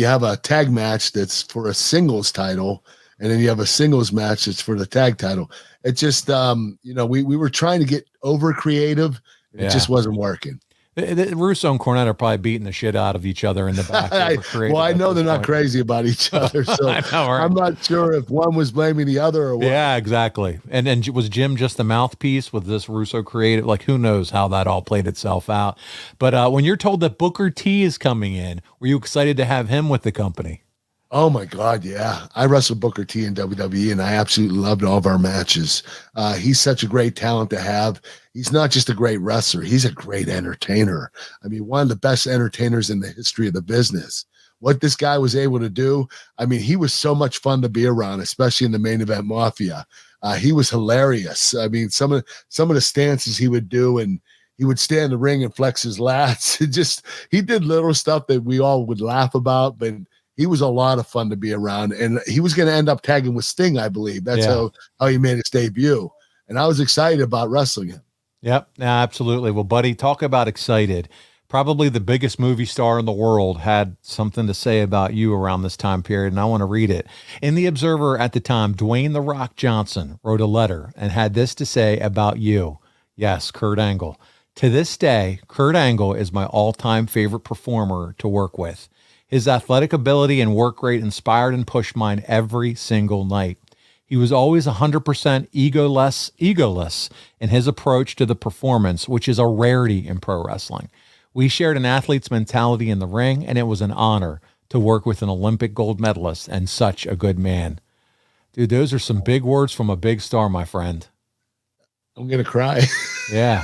have a tag match that's for a singles title, and then you have a singles match that's for the tag title. It just, we were trying to get over creative. It just wasn't working. Russo and Cornette are probably beating the shit out of each other in the back. I know they're not crazy about each other, so I know, right? I'm not sure if one was blaming the other or what. Yeah, exactly. And was Jim just the mouthpiece with this Russo creative? Like, who knows how that all played itself out? But when you're told that Booker T is coming in, were you excited to have him with the company? Oh my God, yeah. I wrestled Booker T in WWE, and I absolutely loved all of our matches. He's such a great talent to have. He's not just a great wrestler, he's a great entertainer. I mean, one of the best entertainers in the history of the business. What this guy was able to do, I mean, he was so much fun to be around, especially in the Main Event Mafia. He was hilarious. I mean, some of the stances he would do, and he would stand in the ring and flex his lats. He did little stuff that we all would laugh about, but he was a lot of fun to be around, and he was going to end up tagging with Sting, I believe. That's how he made his debut, and I was excited about wrestling him. Yep, absolutely. Well, buddy, talk about excited. Probably the biggest movie star in the world had something to say about you around this time period, and I want to read it. In The Observer at the time, Dwayne "The Rock" Johnson wrote a letter and had this to say about you. Yes, Kurt Angle. To this day, Kurt Angle is my all-time favorite performer to work with. His athletic ability and work rate inspired and pushed mine every single night. He was always 100% egoless in his approach to the performance, which is a rarity in pro wrestling. We shared an athlete's mentality in the ring, and it was an honor to work with an Olympic gold medalist and such a good man. Dude, those are some big words from a big star, my friend. I'm going to cry. Yeah.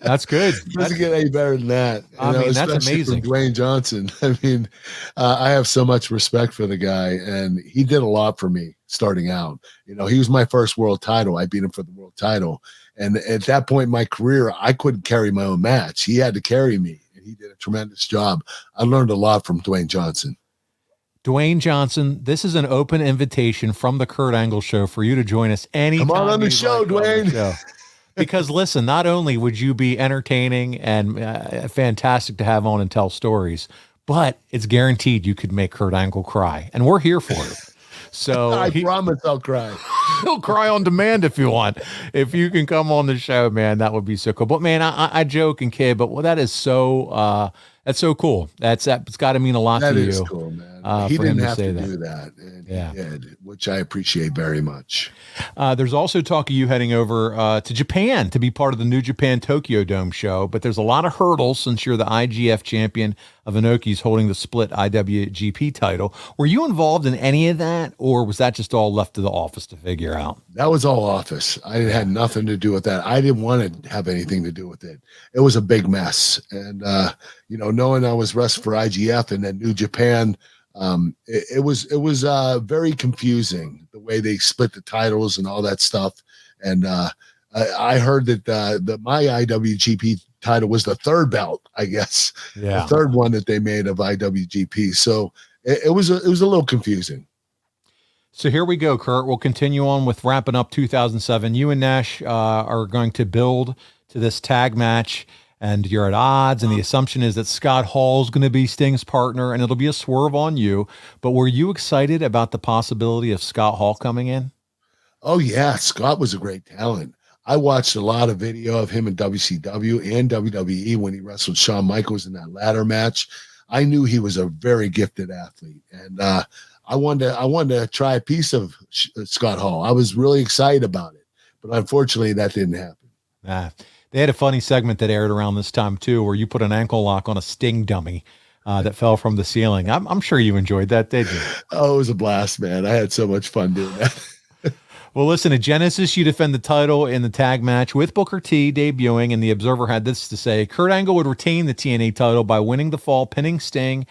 That's good. Doesn't get any better than that. I mean, that's especially amazing. from Dwayne Johnson. I mean, I have so much respect for the guy, and he did a lot for me starting out. He was my first world title. I beat him for the world title. And at that point in my career, I couldn't carry my own match. He had to carry me, and he did a tremendous job. I learned a lot from Dwayne Johnson. Dwayne Johnson, this is an open invitation from the Kurt Angle Show for you to join us anytime. Come on the show, Dwayne. Because listen, not only would you be entertaining and fantastic to have on and tell stories, but it's guaranteed you could make Kurt Angle cry, and we're here for it. So I promise I'll cry. He'll cry on demand if you want. If you can come on the show, man, that would be so cool. But man, I joke and kid, but that is so that's so cool. That's got to mean a lot to you. That is cool, man. He didn't have to do that, and he did, which I appreciate very much. There's also talk of you heading over to Japan to be part of the New Japan Tokyo Dome show, but there's a lot of hurdles since you're the IGF champion of Inoki's holding the split IWGP title. Were you involved in any of that, or was that just all left to the office to figure out? That was all office. I had nothing to do with that. I didn't want to have anything to do with it. It was a big mess. And, knowing I was wrestling for IGF and then New Japan, it was very confusing the way they split the titles and all that stuff. And I heard that my IWGP title was the third belt, I guess, the third one that they made of IWGP. So it was a little confusing. So here we go, Kurt. We'll continue on with wrapping up 2007. You and Nash are going to build to this tag match, and you're at odds, and the assumption is that Scott Hall is going to be Sting's partner, and it'll be a swerve on you. But were you excited about the possibility of Scott Hall coming in? Oh, yeah. Scott was a great talent. I watched a lot of video of him in WCW and WWE when he wrestled Shawn Michaels in that ladder match. I knew he was a very gifted athlete, and I wanted to try a piece of Scott Hall. I was really excited about it, but unfortunately that didn't happen. They had a funny segment that aired around this time too, where you put an ankle lock on a Sting dummy that fell from the ceiling. I'm sure you enjoyed that, did you? Oh, it was a blast, man. I had so much fun doing that. Well, listen, at Genesis, you defend the title in the tag match with Booker T debuting, and the Observer had this to say: Kurt Angle would retain the TNA title by winning the fall, pinning Sting,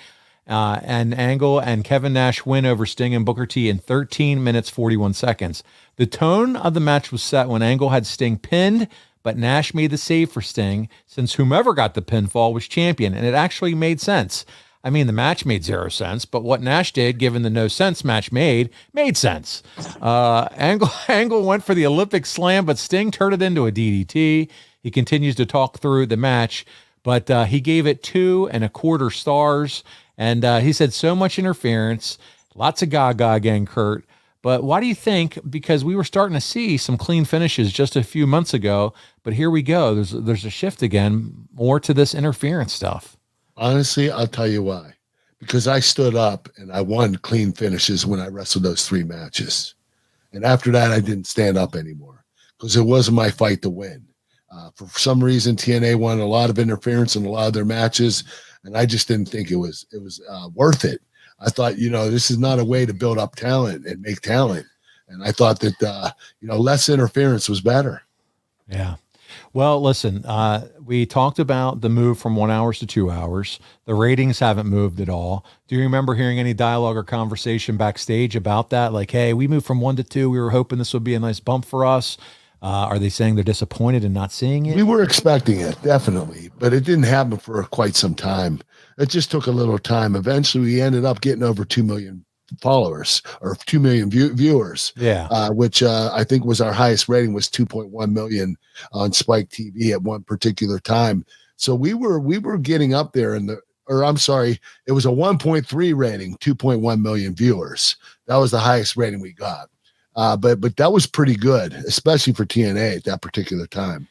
and Angle and Kevin Nash win over Sting and Booker T in 13 minutes, 41 seconds. The tone of the match was set when Angle had Sting pinned, but Nash made the save for Sting, since whomever got the pinfall was champion, and it actually made sense. I mean, the match made zero sense, but what Nash did, given the no sense match made sense. Angle went for the Olympic slam, but Sting turned it into a DDT. He continues to talk through the match, but he gave it 2.25 stars, and he said so much interference, lots of gaga again, Kurt. But why do you think? Because we were starting to see some clean finishes just a few months ago, but here we go. There's a shift again, more to this interference stuff. Honestly, I'll tell you why. Because I stood up and I won clean finishes when I wrestled those 3 matches. And after that, I didn't stand up anymore because it wasn't my fight to win. For some reason, TNA won a lot of interference in a lot of their matches, and I just didn't think it was worth it. I thought, this is not a way to build up talent and make talent. And I thought that, less interference was better. Yeah. Well, listen, we talked about the move from 1 hour to 2 hours. The ratings haven't moved at all. Do you remember hearing any dialogue or conversation backstage about that? Like, hey, we moved from 1 to 2. We were hoping this would be a nice bump for us. Are they saying they're disappointed in not seeing it? We were expecting it, definitely, but it didn't happen for quite some time. It just took a little time. Eventually, we ended up getting over 2 million followers or 2 million viewers. Yeah. Which I think was our highest rating, was 2.1 million on Spike TV at one particular time. So we were getting up there it was a 1.3 rating, 2.1 million viewers. That was the highest rating we got. But that was pretty good, especially for TNA at that particular time.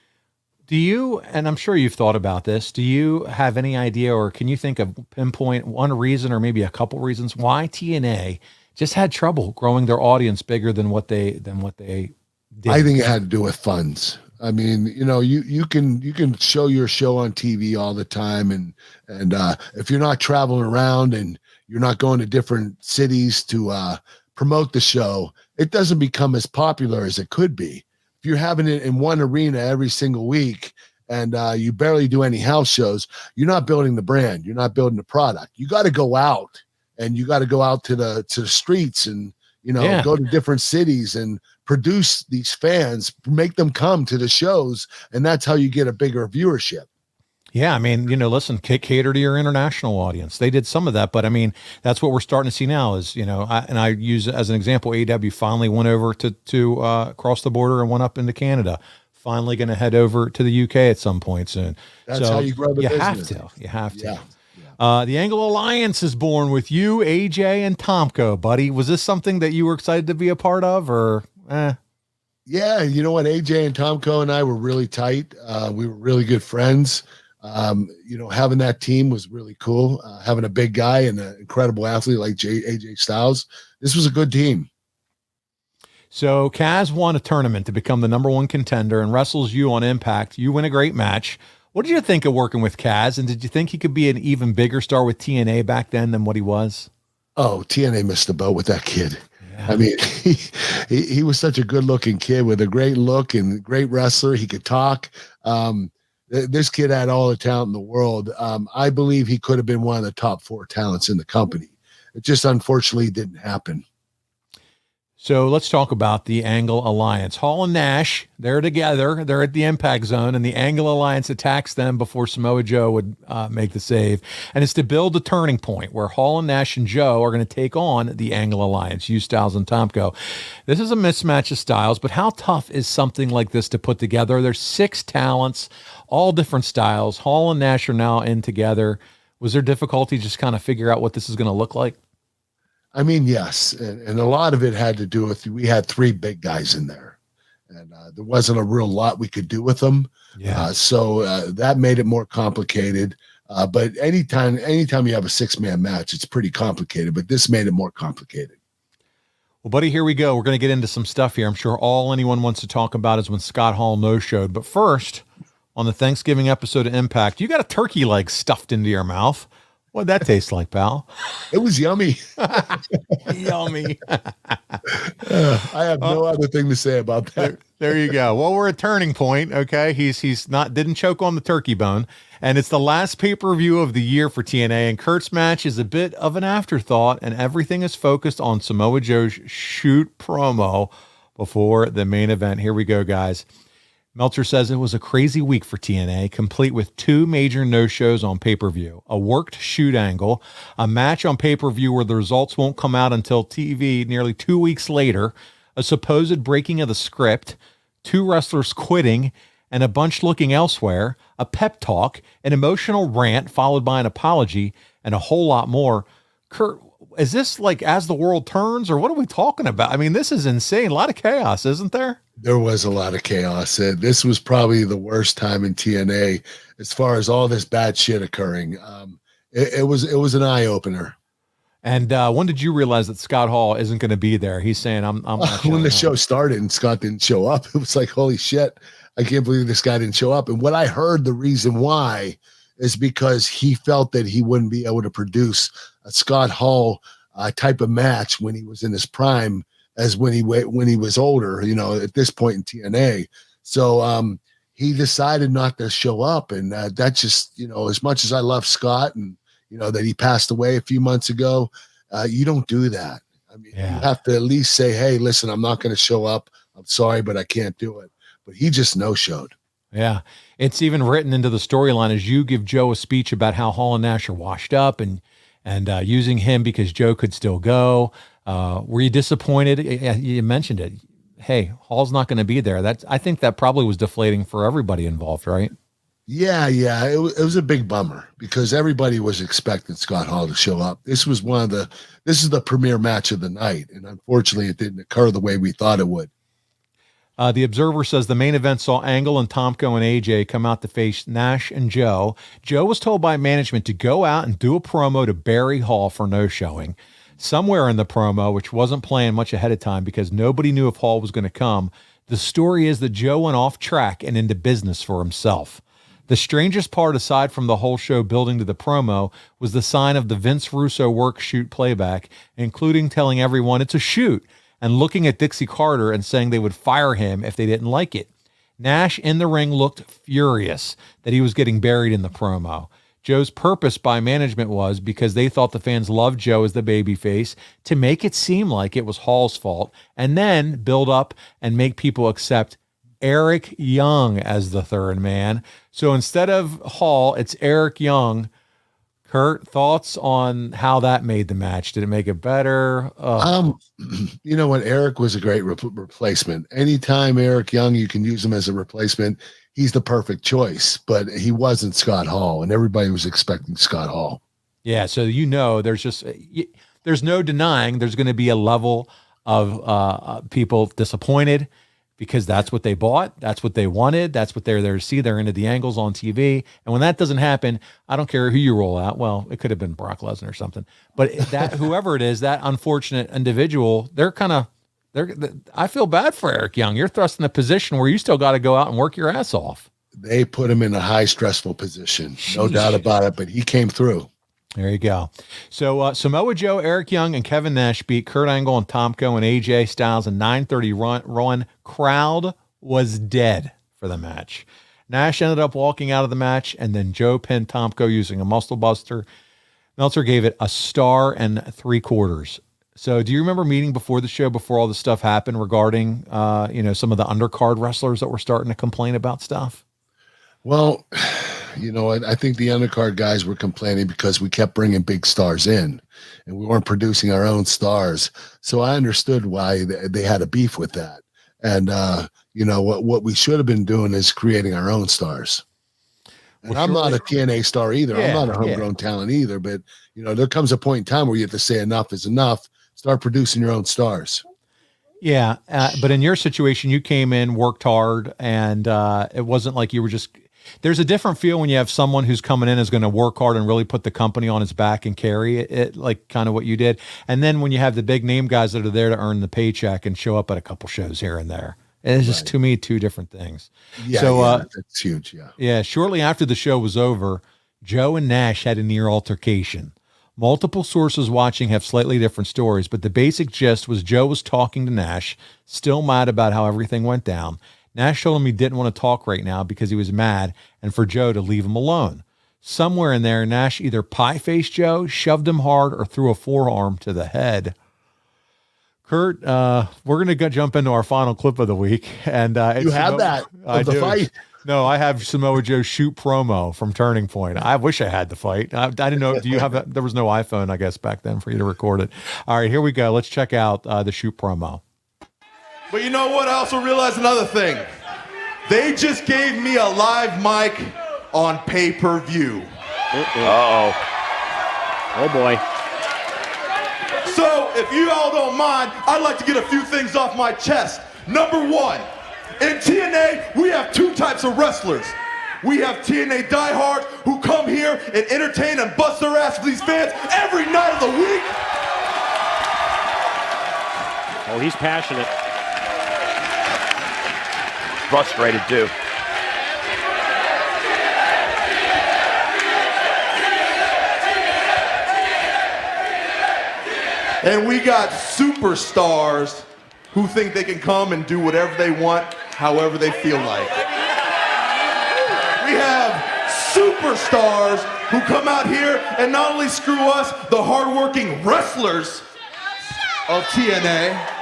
Do you, and I'm sure you've thought about this, do you have any idea, or can you think of pinpoint one reason or maybe a couple reasons why TNA just had trouble growing their audience bigger than what they did? I think it had to do with funds. I mean, you can show your show on TV all the time, and if you're not traveling around and you're not going to different cities to promote the show, it doesn't become as popular as it could be. If you're having it in one arena every single week and you barely do any house shows, you're not building the brand. You're not building the product. You got to go out, and you got to go out to the streets and, go to different cities and produce these fans, make them come to the shows. And that's how you get a bigger viewership. Yeah, I mean, listen, cater to your international audience. They did some of that, but I mean, that's what we're starting to see now is, I use as an example, AEW finally went over to cross the border and went up into Canada. Finally going to head over to the UK at some point soon. That's how you grow the business. You have to. Yeah. The Angle Alliance is born with you, AJ, and Tomko, buddy. Was this something that you were excited to be a part of, or? Yeah, you know what? AJ and Tomko and I were really tight. We were really good friends. Having that team was really cool. Having a big guy and an incredible athlete like AJ Styles, this was a good team. So Kaz won a tournament to become the #1 contender and wrestles you on Impact. You win a great match. What did you think of working with Kaz? And did you think he could be an even bigger star with TNA back then than what he was? Oh, TNA missed the boat with that kid. Yeah. I mean, he was such a good-looking kid with a great look and great wrestler. He could talk. This kid had all the talent in the world. I believe he could have been one of the top 4 talents in the company. It just unfortunately didn't happen. So let's talk about the Angle Alliance. Hall and Nash, they're together. They're at the Impact Zone, and the Angle Alliance attacks them before Samoa Joe would make the save. And it's to build a turning point where Hall and Nash and Joe are going to take on the Angle Alliance, you, Styles, and Tomko. This is a mismatch of styles, but how tough is something like this to put together? There's 6 talents, all different styles. Hall and Nash are now in together. Was there difficulty just kind of figure out what this is going to look like? I mean, yes. And a lot of it had to do with, we had 3 big guys in there, and there wasn't a real lot we could do with them. Yeah. So that made it more complicated. But anytime you have a 6-man match, it's pretty complicated, but this made it more complicated. Well, buddy, here we go. We're going to get into some stuff here. I'm sure all anyone wants to talk about is when Scott Hall no-showed. But first, on the Thanksgiving episode of Impact, you got a turkey leg stuffed into your mouth. What'd that taste like, pal? It was yummy. Yummy. I have no other thing to say about that. There you go. Well, we're at turning point. Okay. He's didn't choke on the turkey bone, and it's the last pay-per-view of the year for TNA, and Kurt's match is a bit of an afterthought, and everything is focused on Samoa Joe's shoot promo before the main event. Here we go, guys. Meltzer says it was a crazy week for TNA, complete with 2 major no-shows on pay-per-view, a worked shoot angle, a match on pay-per-view where the results won't come out until TV nearly 2 weeks later, a supposed breaking of the script, 2 wrestlers quitting, and a bunch looking elsewhere, a pep talk, an emotional rant followed by an apology, and a whole lot more. Kurt, is this like As the World Turns, or what are we talking about? I mean, this is insane. A lot of chaos, isn't there? There was a lot of chaos. This was probably the worst time in TNA as far as all this bad shit occurring. It was an eye opener. And when did you realize that Scott Hall isn't going to be there? He's saying, I'm not when the show started and Scott didn't show up, it was like, holy shit, I can't believe this guy didn't show up. And what I heard, the reason why is because he felt that he wouldn't be able to produce a Scott Hall type of match when he was in his prime as when he was older, at this point in TNA. So he decided not to show up. And that just, as much as I love Scott and, that he passed away a few months ago, you don't do that. I mean, You have to at least say, hey, listen, I'm not going to show up. I'm sorry, but I can't do it. But he just no-showed. Yeah. It's even written into the storyline as you give Joe a speech about how Hall and Nash are washed up and using him because Joe could still go. Were you disappointed? You mentioned it. Hey, Hall's not going to be there. I think that probably was deflating for everybody involved, right? Yeah. It was a big bummer because everybody was expecting Scott Hall to show up. This is the premier match of the night. And unfortunately it didn't occur the way we thought it would. The Observer says the main event saw Angle and Tomko and AJ come out to face Nash and Joe. Joe was told by management to go out and do a promo to bury Hall for no showing. Somewhere in the promo, which wasn't playing much ahead of time because nobody knew if Hall was going to come, the story is that Joe went off track and into business for himself. The strangest part, aside from the whole show building to the promo, was the sign of the Vince Russo work shoot playback, including telling everyone it's a shoot and looking at Dixie Carter and saying they would fire him if they didn't like it. Nash in the ring looked furious that he was getting buried in the promo. Joe's purpose by management was, because they thought the fans loved Joe as the babyface, to make it seem like it was Hall's fault, and then build up and make people accept Eric Young as the third man. So instead of Hall, it's Eric Young. Kurt, thoughts on how that made the match? Did it make it better? You know what? Eric was a great replacement. Anytime Eric Young, you can use him as a replacement. He's the perfect choice, but he wasn't Scott Hall, and everybody was expecting Scott Hall. Yeah, so there's no denying there's going to be a level of people disappointed, because that's what they bought, that's what they wanted, that's what they're there to see. They're into the angles on TV, and when that doesn't happen, I don't care who you roll out. Well, it could have been Brock Lesnar or something, but that whoever it is, that unfortunate individual, I feel bad for Eric Young. You're thrust in a position where you still got to go out and work your ass off. They put him in a high stressful position, no doubt about it, but he came through. There you go. So Samoa Joe, Eric Young, and Kevin Nash beat Kurt Angle and Tomko and AJ Styles in 9:30 run. Crowd was dead for the match. Nash ended up walking out of the match, and then Joe pinned Tomko using a muscle buster. Meltzer gave it a 1.75 stars. So do you remember meeting before the show, before all this stuff happened, regarding some of the undercard wrestlers that were starting to complain about stuff? Well, I think the undercard guys were complaining because we kept bringing big stars in and we weren't producing our own stars. So I understood why they had a beef with that. And, what we should have been doing is creating our own stars. And well, I'm not a TNA star either. Yeah, I'm not a homegrown talent either. But, there comes a point in time where you have to say enough is enough. Start producing your own stars. Yeah. But in your situation, you came in, worked hard, and it wasn't like you were just... There's a different feel when you have someone who's coming in is going to work hard and really put the company on his back and carry it, like kind of what you did. And then when you have the big name guys that are there to earn the paycheck and show up at a couple shows here and there, it's just, to me, two different things. Yeah, so that's huge. Yeah. Yeah. Shortly after the show was over, Joe and Nash had a near altercation. Multiple sources watching have slightly different stories, but the basic gist was Joe was talking to Nash, still mad about how everything went down. Nash told him he didn't want to talk right now because he was mad, and for Joe to leave him alone. Somewhere in there, Nash either pie-faced Joe, shoved him hard, or threw a forearm to the head. Kurt, we're going to jump into our final clip of the week. And you have that of the fight? No, I have Samoa Joe shoot promo from Turning Point. I wish I had the fight. I didn't know. Do you have that? There was no iPhone, I guess, back then for you to record it. All right, here we go. Let's check out the shoot promo. But you know what? I also realized another thing. They just gave me a live mic on pay-per-view. Uh-oh. Oh, boy. So, if you all don't mind, I'd like to get a few things off my chest. Number one, in TNA, we have two types of wrestlers. We have TNA diehards who come here and entertain and bust their ass for these fans every night of the week. Oh, he's passionate. Frustrated too. And we got superstars who think they can come and do whatever they want, however they feel like. We have superstars who come out here and not only screw us, the hardworking wrestlers of TNA,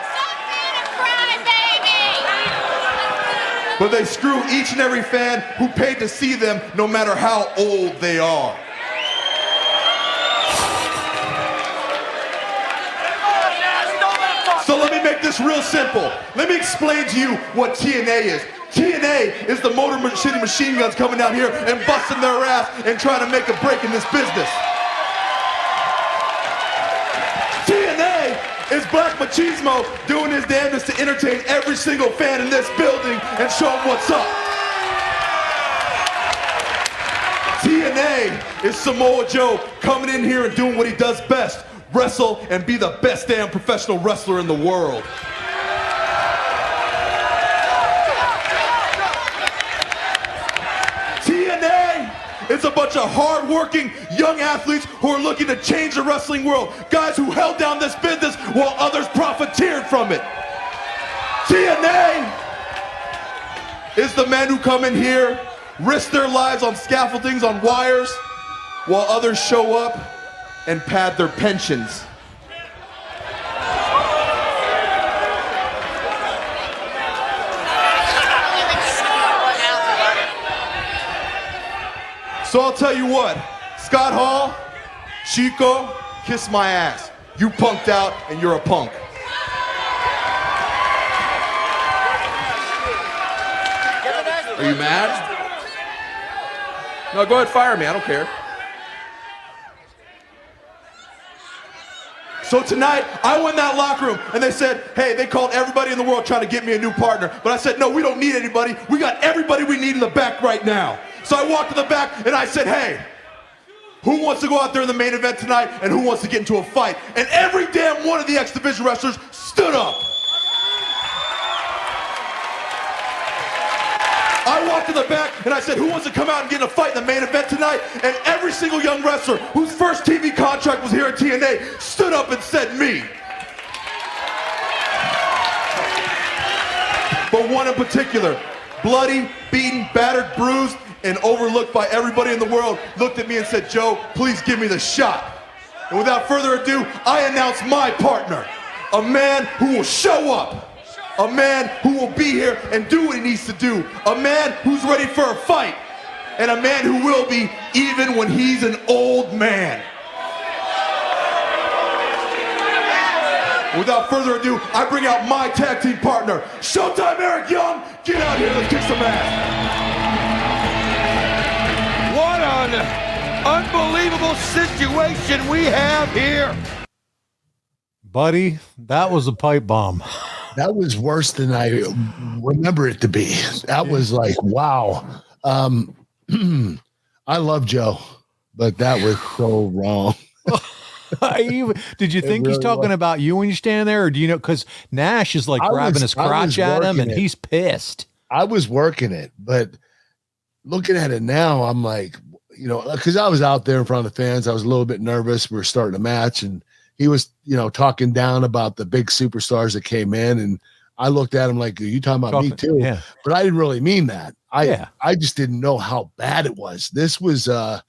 but they screw each and every fan who paid to see them, no matter how old they are. So let me make this real simple. Let me explain to you what TNA is. TNA is the Motor City Machine Guns coming down here and busting their ass and trying to make a break in this business. TNA is Black Machismo doing his damnedest to entertain every single fan in this building and show them what's up. TNA is Samoa Joe coming in here and doing what he does best, wrestle and be the best damn professional wrestler in the world. TNA is a bunch of hard-working young athletes who are looking to change the wrestling world. Guys who held down this business while others profiteered from it. TNA is the men who come in here, risk their lives on scaffoldings, on wires, while others show up and pad their pensions. So I'll tell you what, Scott Hall, Chico, kiss my ass. You punked out and you're a punk. Are you mad? No, go ahead, fire me, I don't care. So tonight, I went in that locker room and they said, hey, they called everybody in the world trying to get me a new partner. But I said, no, we don't need anybody. We got everybody we need in the back right now. So I walked to the back and I said, hey, who wants to go out there in the main event tonight and who wants to get into a fight? And every damn one of the X Division wrestlers stood up. I walked to the back and I said, who wants to come out and get in a fight in the main event tonight? And every single young wrestler whose first TV contract was here at TNA stood up and said me. But one in particular, bloody, beaten, battered, bruised, and overlooked by everybody in the world, looked at me and said, Joe, please give me the shot. And without further ado, I announce my partner, a man who will show up, a man who will be here and do what he needs to do, a man who's ready for a fight, and a man who will be even when he's an old man. Without further ado, I bring out my tag team partner, Showtime Eric Young. Get out here, let's kick some ass. What an unbelievable situation we have here. Buddy, that was a pipe bomb. That was worse than I remember it to be. That was like, wow. I love Joe, but that was so wrong. Did you think he's talking about you when you stand there, or do you know? Because Nash is like grabbing his crotch at him, and he's pissed. I was working it, but looking at it now, I'm like, you know, because I was out there in front of the fans, I was a little bit nervous. We were starting a match, and he was, you know, talking down about the big superstars that came in, and I looked at him like, "Are you talking about me too?" Yeah. But I didn't really mean that. I just didn't know how bad it was. This was no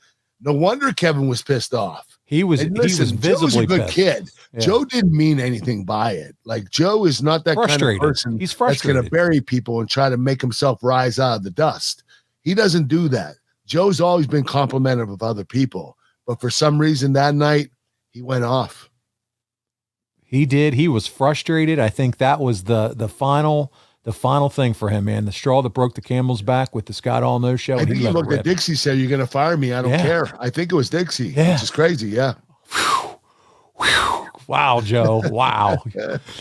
wonder Kevin was pissed off. He was listen, visibly Joe's a good pissed. kid. Yeah. Joe didn't mean anything by it. Like, Joe is not that kind of person He's that's going to bury people and try to make himself rise out of the dust. He doesn't do that. Joe's always been complimentary of other people, but for some reason that night he went off. He did. He was frustrated. I think that was the final thing for him, man. The straw that broke the camel's back with the Scott Hall no show. I think he looked at Dixie, said, "You're going to fire me. I don't care." I think it was Dixie, which is crazy. Yeah. Wow, Joe. Wow.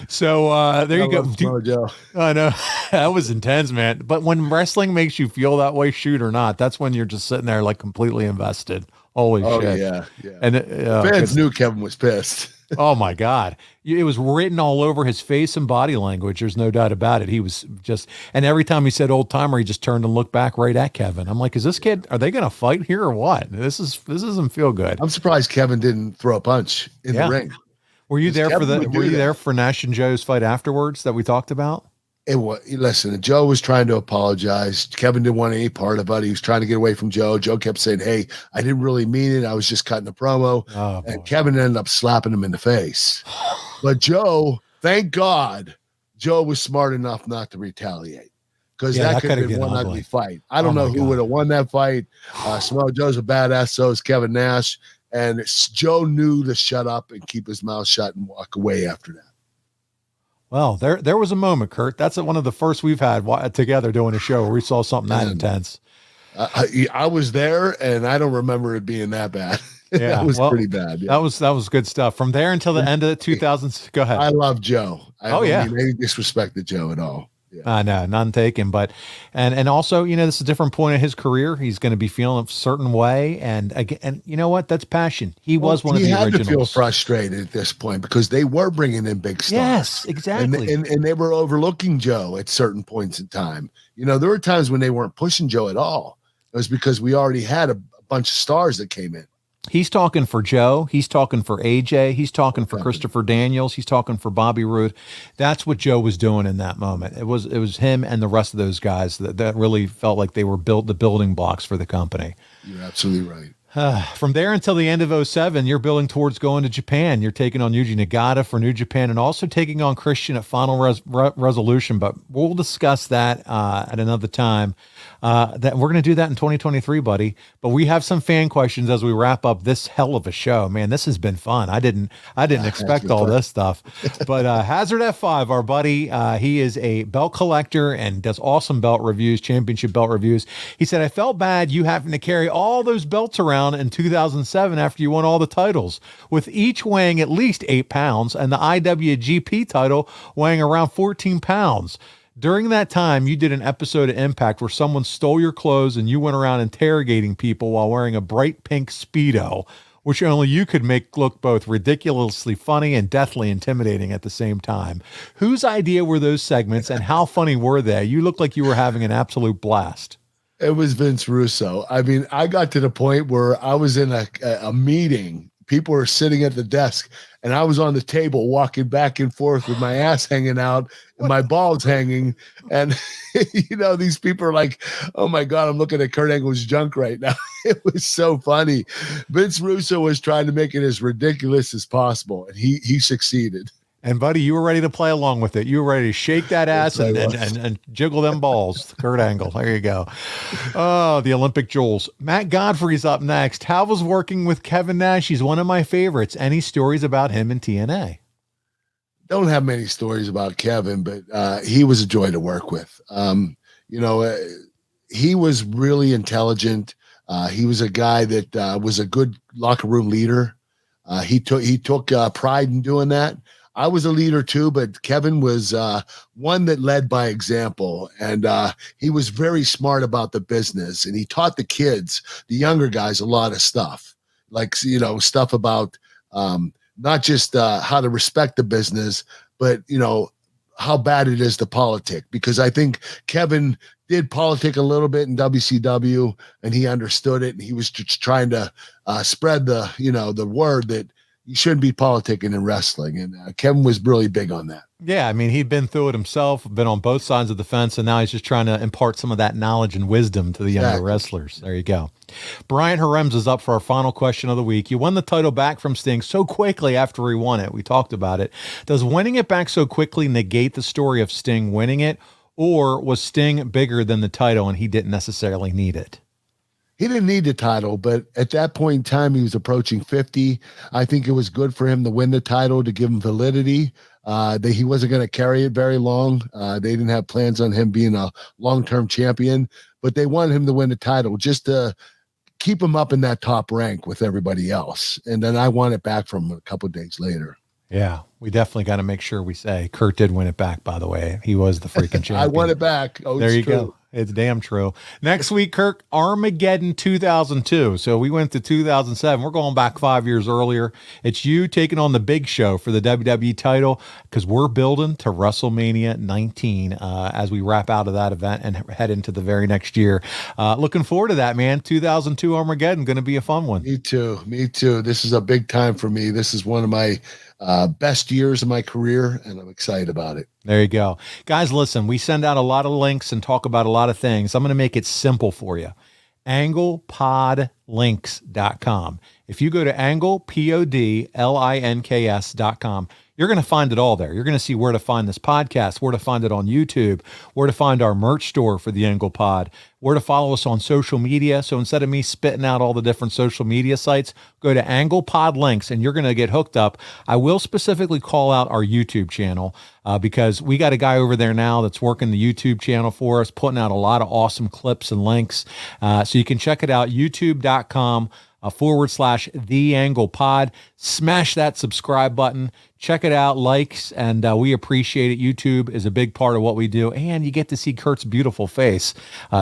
So there you go. Joe. I know that was intense, man. But when wrestling makes you feel that way, shoot or not, that's when you're just sitting there like completely invested. Holy shit. Yeah. And fans knew Kevin was pissed. Oh my God. It was written all over his face and body language. There's no doubt about it. He was just, and every time he said old timer, he just turned and looked back right at Kevin. I'm like, is this kid, are they going to fight here or what? This doesn't feel good. I'm surprised Kevin didn't throw a punch in the ring. Were you there there for Nash and Joe's fight afterwards that we talked about? It was, listen, Joe was trying to apologize. Kevin didn't want any part of it. He was trying to get away from Joe. Joe kept saying, "Hey, I didn't really mean it. I was just cutting a promo." And Kevin ended up slapping him in the face. But Joe, thank God, Joe was smart enough not to retaliate, because that could have been one ugly fight. I don't know who would have won that fight. Samoa Joe's a badass. So is Kevin Nash. And Joe knew to shut up and keep his mouth shut and walk away after that. Well, there was a moment, Kurt. That's one of the first we've had together doing a show where we saw something that intense. I was there, and I don't remember it being that bad. Yeah, that was pretty bad. Yeah. That was good stuff. From there until the end of the 2000s. Go ahead. I love Joe. I don't mean any disrespect to Joe at all. Yeah. No, none taken. But and also, you know, this is a different point in his career. He's going to be feeling a certain way, and again, and you know what? That's passion. He was one of the originals. He had to feel frustrated at this point because they were bringing in big stars. Yes, exactly. And they were overlooking Joe at certain points in time. You know, there were times when they weren't pushing Joe at all. It was because we already had a bunch of stars that came in. He's talking for Joe. He's talking for AJ. He's talking for Christopher Daniels. He's talking for Bobby Roode. That's what Joe was doing in that moment. It was him and the rest of those guys that really felt like they were the building blocks for the company. You're absolutely right. From there until the end of 2007, you're building towards going to Japan. You're taking on Yuji Nagata for New Japan and also taking on Christian at Final Resolution. But we'll discuss that at another time. That we're going to do that in 2023, buddy. But we have some fan questions as we wrap up this hell of a show. Man, this has been fun. I didn't expect all this stuff. But Hazard F5, our buddy, he is a belt collector and does awesome belt reviews, championship belt reviews. He said, I felt bad you having to carry all those belts around in 2007 after you won all the titles, with each weighing at least 8 pounds and the IWGP title weighing around 14 pounds. During that time, you did an episode of Impact where someone stole your clothes and you went around interrogating people while wearing a bright pink Speedo, which only you could make look both ridiculously funny and deathly intimidating at the same time. Whose idea were those segments and how funny were they? You looked like you were having an absolute blast. It was Vince Russo. I mean, I got to the point where I was in a meeting. People were sitting at the desk, and I was on the table walking back and forth with my ass hanging out and my balls hanging. And, these people are like, oh, my God, I'm looking at Kurt Angle's junk right now. It was so funny. Vince Russo was trying to make it as ridiculous as possible, and he succeeded. And, buddy, you were ready to play along with it. You were ready to shake that ass and jiggle them balls. Kurt Angle. There you go. Oh, the Olympic Jewels. Matt Godfrey's up next. How was working with Kevin Nash? He's one of my favorites. Any stories about him in TNA? Don't have many stories about Kevin, but he was a joy to work with. He was really intelligent. He was a guy that was a good locker room leader. He took pride in doing that. I was a leader too, but Kevin was one that led by example, and he was very smart about the business, and he taught the kids, the younger guys, a lot of stuff, like stuff about not just how to respect the business, but how bad it is to politic. Because I think Kevin did politic a little bit in WCW, and he understood it, and he was just trying to spread the word that you shouldn't be politicking in wrestling. And Kevin was really big on that. Yeah, I mean, he'd been through it himself, been on both sides of the fence, and now he's just trying to impart some of that knowledge and wisdom to the younger wrestlers. There you go. Brian Harems is up for our final question of the week. You won the title back from Sting so quickly after he won it. We talked about it. Does winning it back so quickly negate the story of Sting winning it, or was Sting bigger than the title and he didn't necessarily need it? He didn't need the title, but at that point in time, he was approaching 50. I think it was good for him to win the title to give him validity. That he wasn't going to carry it very long. They didn't have plans on him being a long-term champion, but they wanted him to win the title just to keep him up in that top rank with everybody else. And then I won it back from him a couple of days later. Yeah, we definitely got to make sure we say Kurt did win it back, by the way. He was the freaking champion. I won it back. Oh, there you go. It's damn true. Next week, Kirk, Armageddon 2002. So we went to 2007. We're going back 5 years earlier. It's you taking on the Big Show for the WWE title because we're building to WrestleMania 19 as we wrap out of that event and head into the very next year. Looking forward to that, man. 2002 Armageddon, going to be a fun one. Me too. This is a big time for me. This is one of my best years of my career, and I'm excited about it. There you go. Guys, listen, we send out a lot of links and talk about a lot of things. I'm going to make it simple for you. AnglePodlinks.com. If you go to AnglePodlinks.com, you're going to find it all there. You're going to see where to find this podcast, where to find it on YouTube, where to find our merch store for the Angle Pod, where to follow us on social media. So instead of me spitting out all the different social media sites, go to Angle Pod Links and you're going to get hooked up. I will specifically call out our YouTube channel because we got a guy over there now that's working the YouTube channel for us, putting out a lot of awesome clips and links. So you can check it out, youtube.com /The Angle Pod. Smash that subscribe button. Check it out, likes, and we appreciate it. YouTube is a big part of what we do, and you get to see Kurt's beautiful face.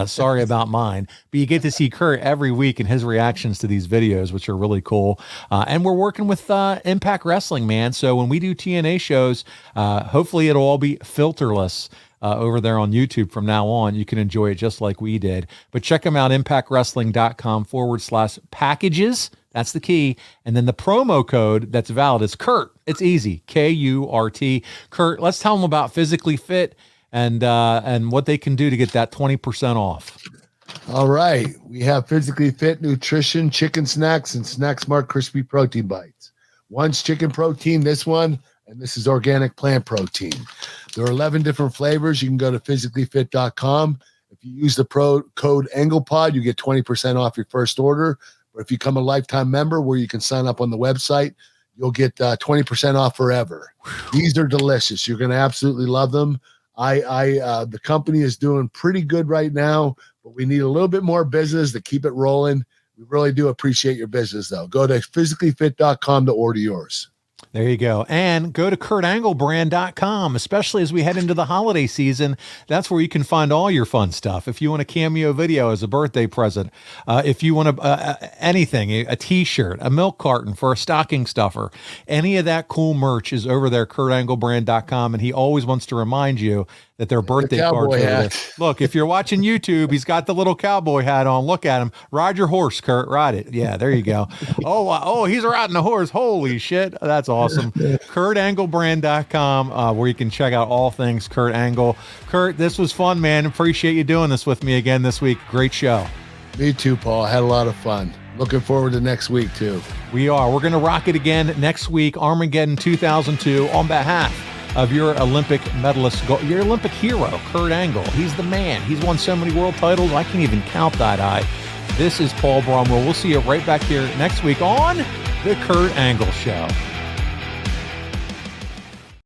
Sorry about mine, but you get to see Kurt every week and his reactions to these videos, which are really cool. And we're working with Impact Wrestling, man. So when we do TNA shows, hopefully it'll all be filterless. Over there on YouTube from now on. You can enjoy it just like we did. But check them out, impactwrestling.com /packages. That's the key. And then the promo code that's valid is Kurt. It's easy. Kurt. Kurt, let's tell them about Physically Fit and what they can do to get that 20% off. All right. We have Physically Fit Nutrition, chicken snacks, and Snack Smart Crispy Protein Bites. One's chicken protein, this one, and this is organic plant protein. There are 11 different flavors. You can go to physicallyfit.com. If you use the code AnglePod, you get 20% off your first order. Or if you become a lifetime member where you can sign up on the website, you'll get 20% off forever. These are delicious. You're going to absolutely love them. The company is doing pretty good right now, but we need a little bit more business to keep it rolling. We really do appreciate your business, though. Go to physicallyfit.com to order yours. There you go. And go to KurtAngleBrand.com, especially as we head into the holiday season. That's where you can find all your fun stuff. If you want a cameo video as a birthday present, if you want anything, a t-shirt, a milk carton for a stocking stuffer, any of that cool merch is over there, KurtAngleBrand.com. And he always wants to remind you that their birthday cards are there. Look, if you're watching YouTube, he's got the little cowboy hat on. Look at him. Ride your horse, Kurt. Ride it. Yeah, there you go. Oh, he's riding a horse. Holy shit. That's awesome. KurtAngleBrand.com, where you can check out all things Kurt Angle. Kurt, this was fun, man. Appreciate you doing this with me again this week. Great show. Me too, Paul. Had a lot of fun. Looking forward to next week, too. We are. We're going to rock it again next week, Armageddon 2002, on behalf of your Olympic medalist, your Olympic hero, Kurt Angle. He's the man. He's won so many world titles, I can't even count that high. This is Paul Bromwell. We'll see you right back here next week on The Kurt Angle Show.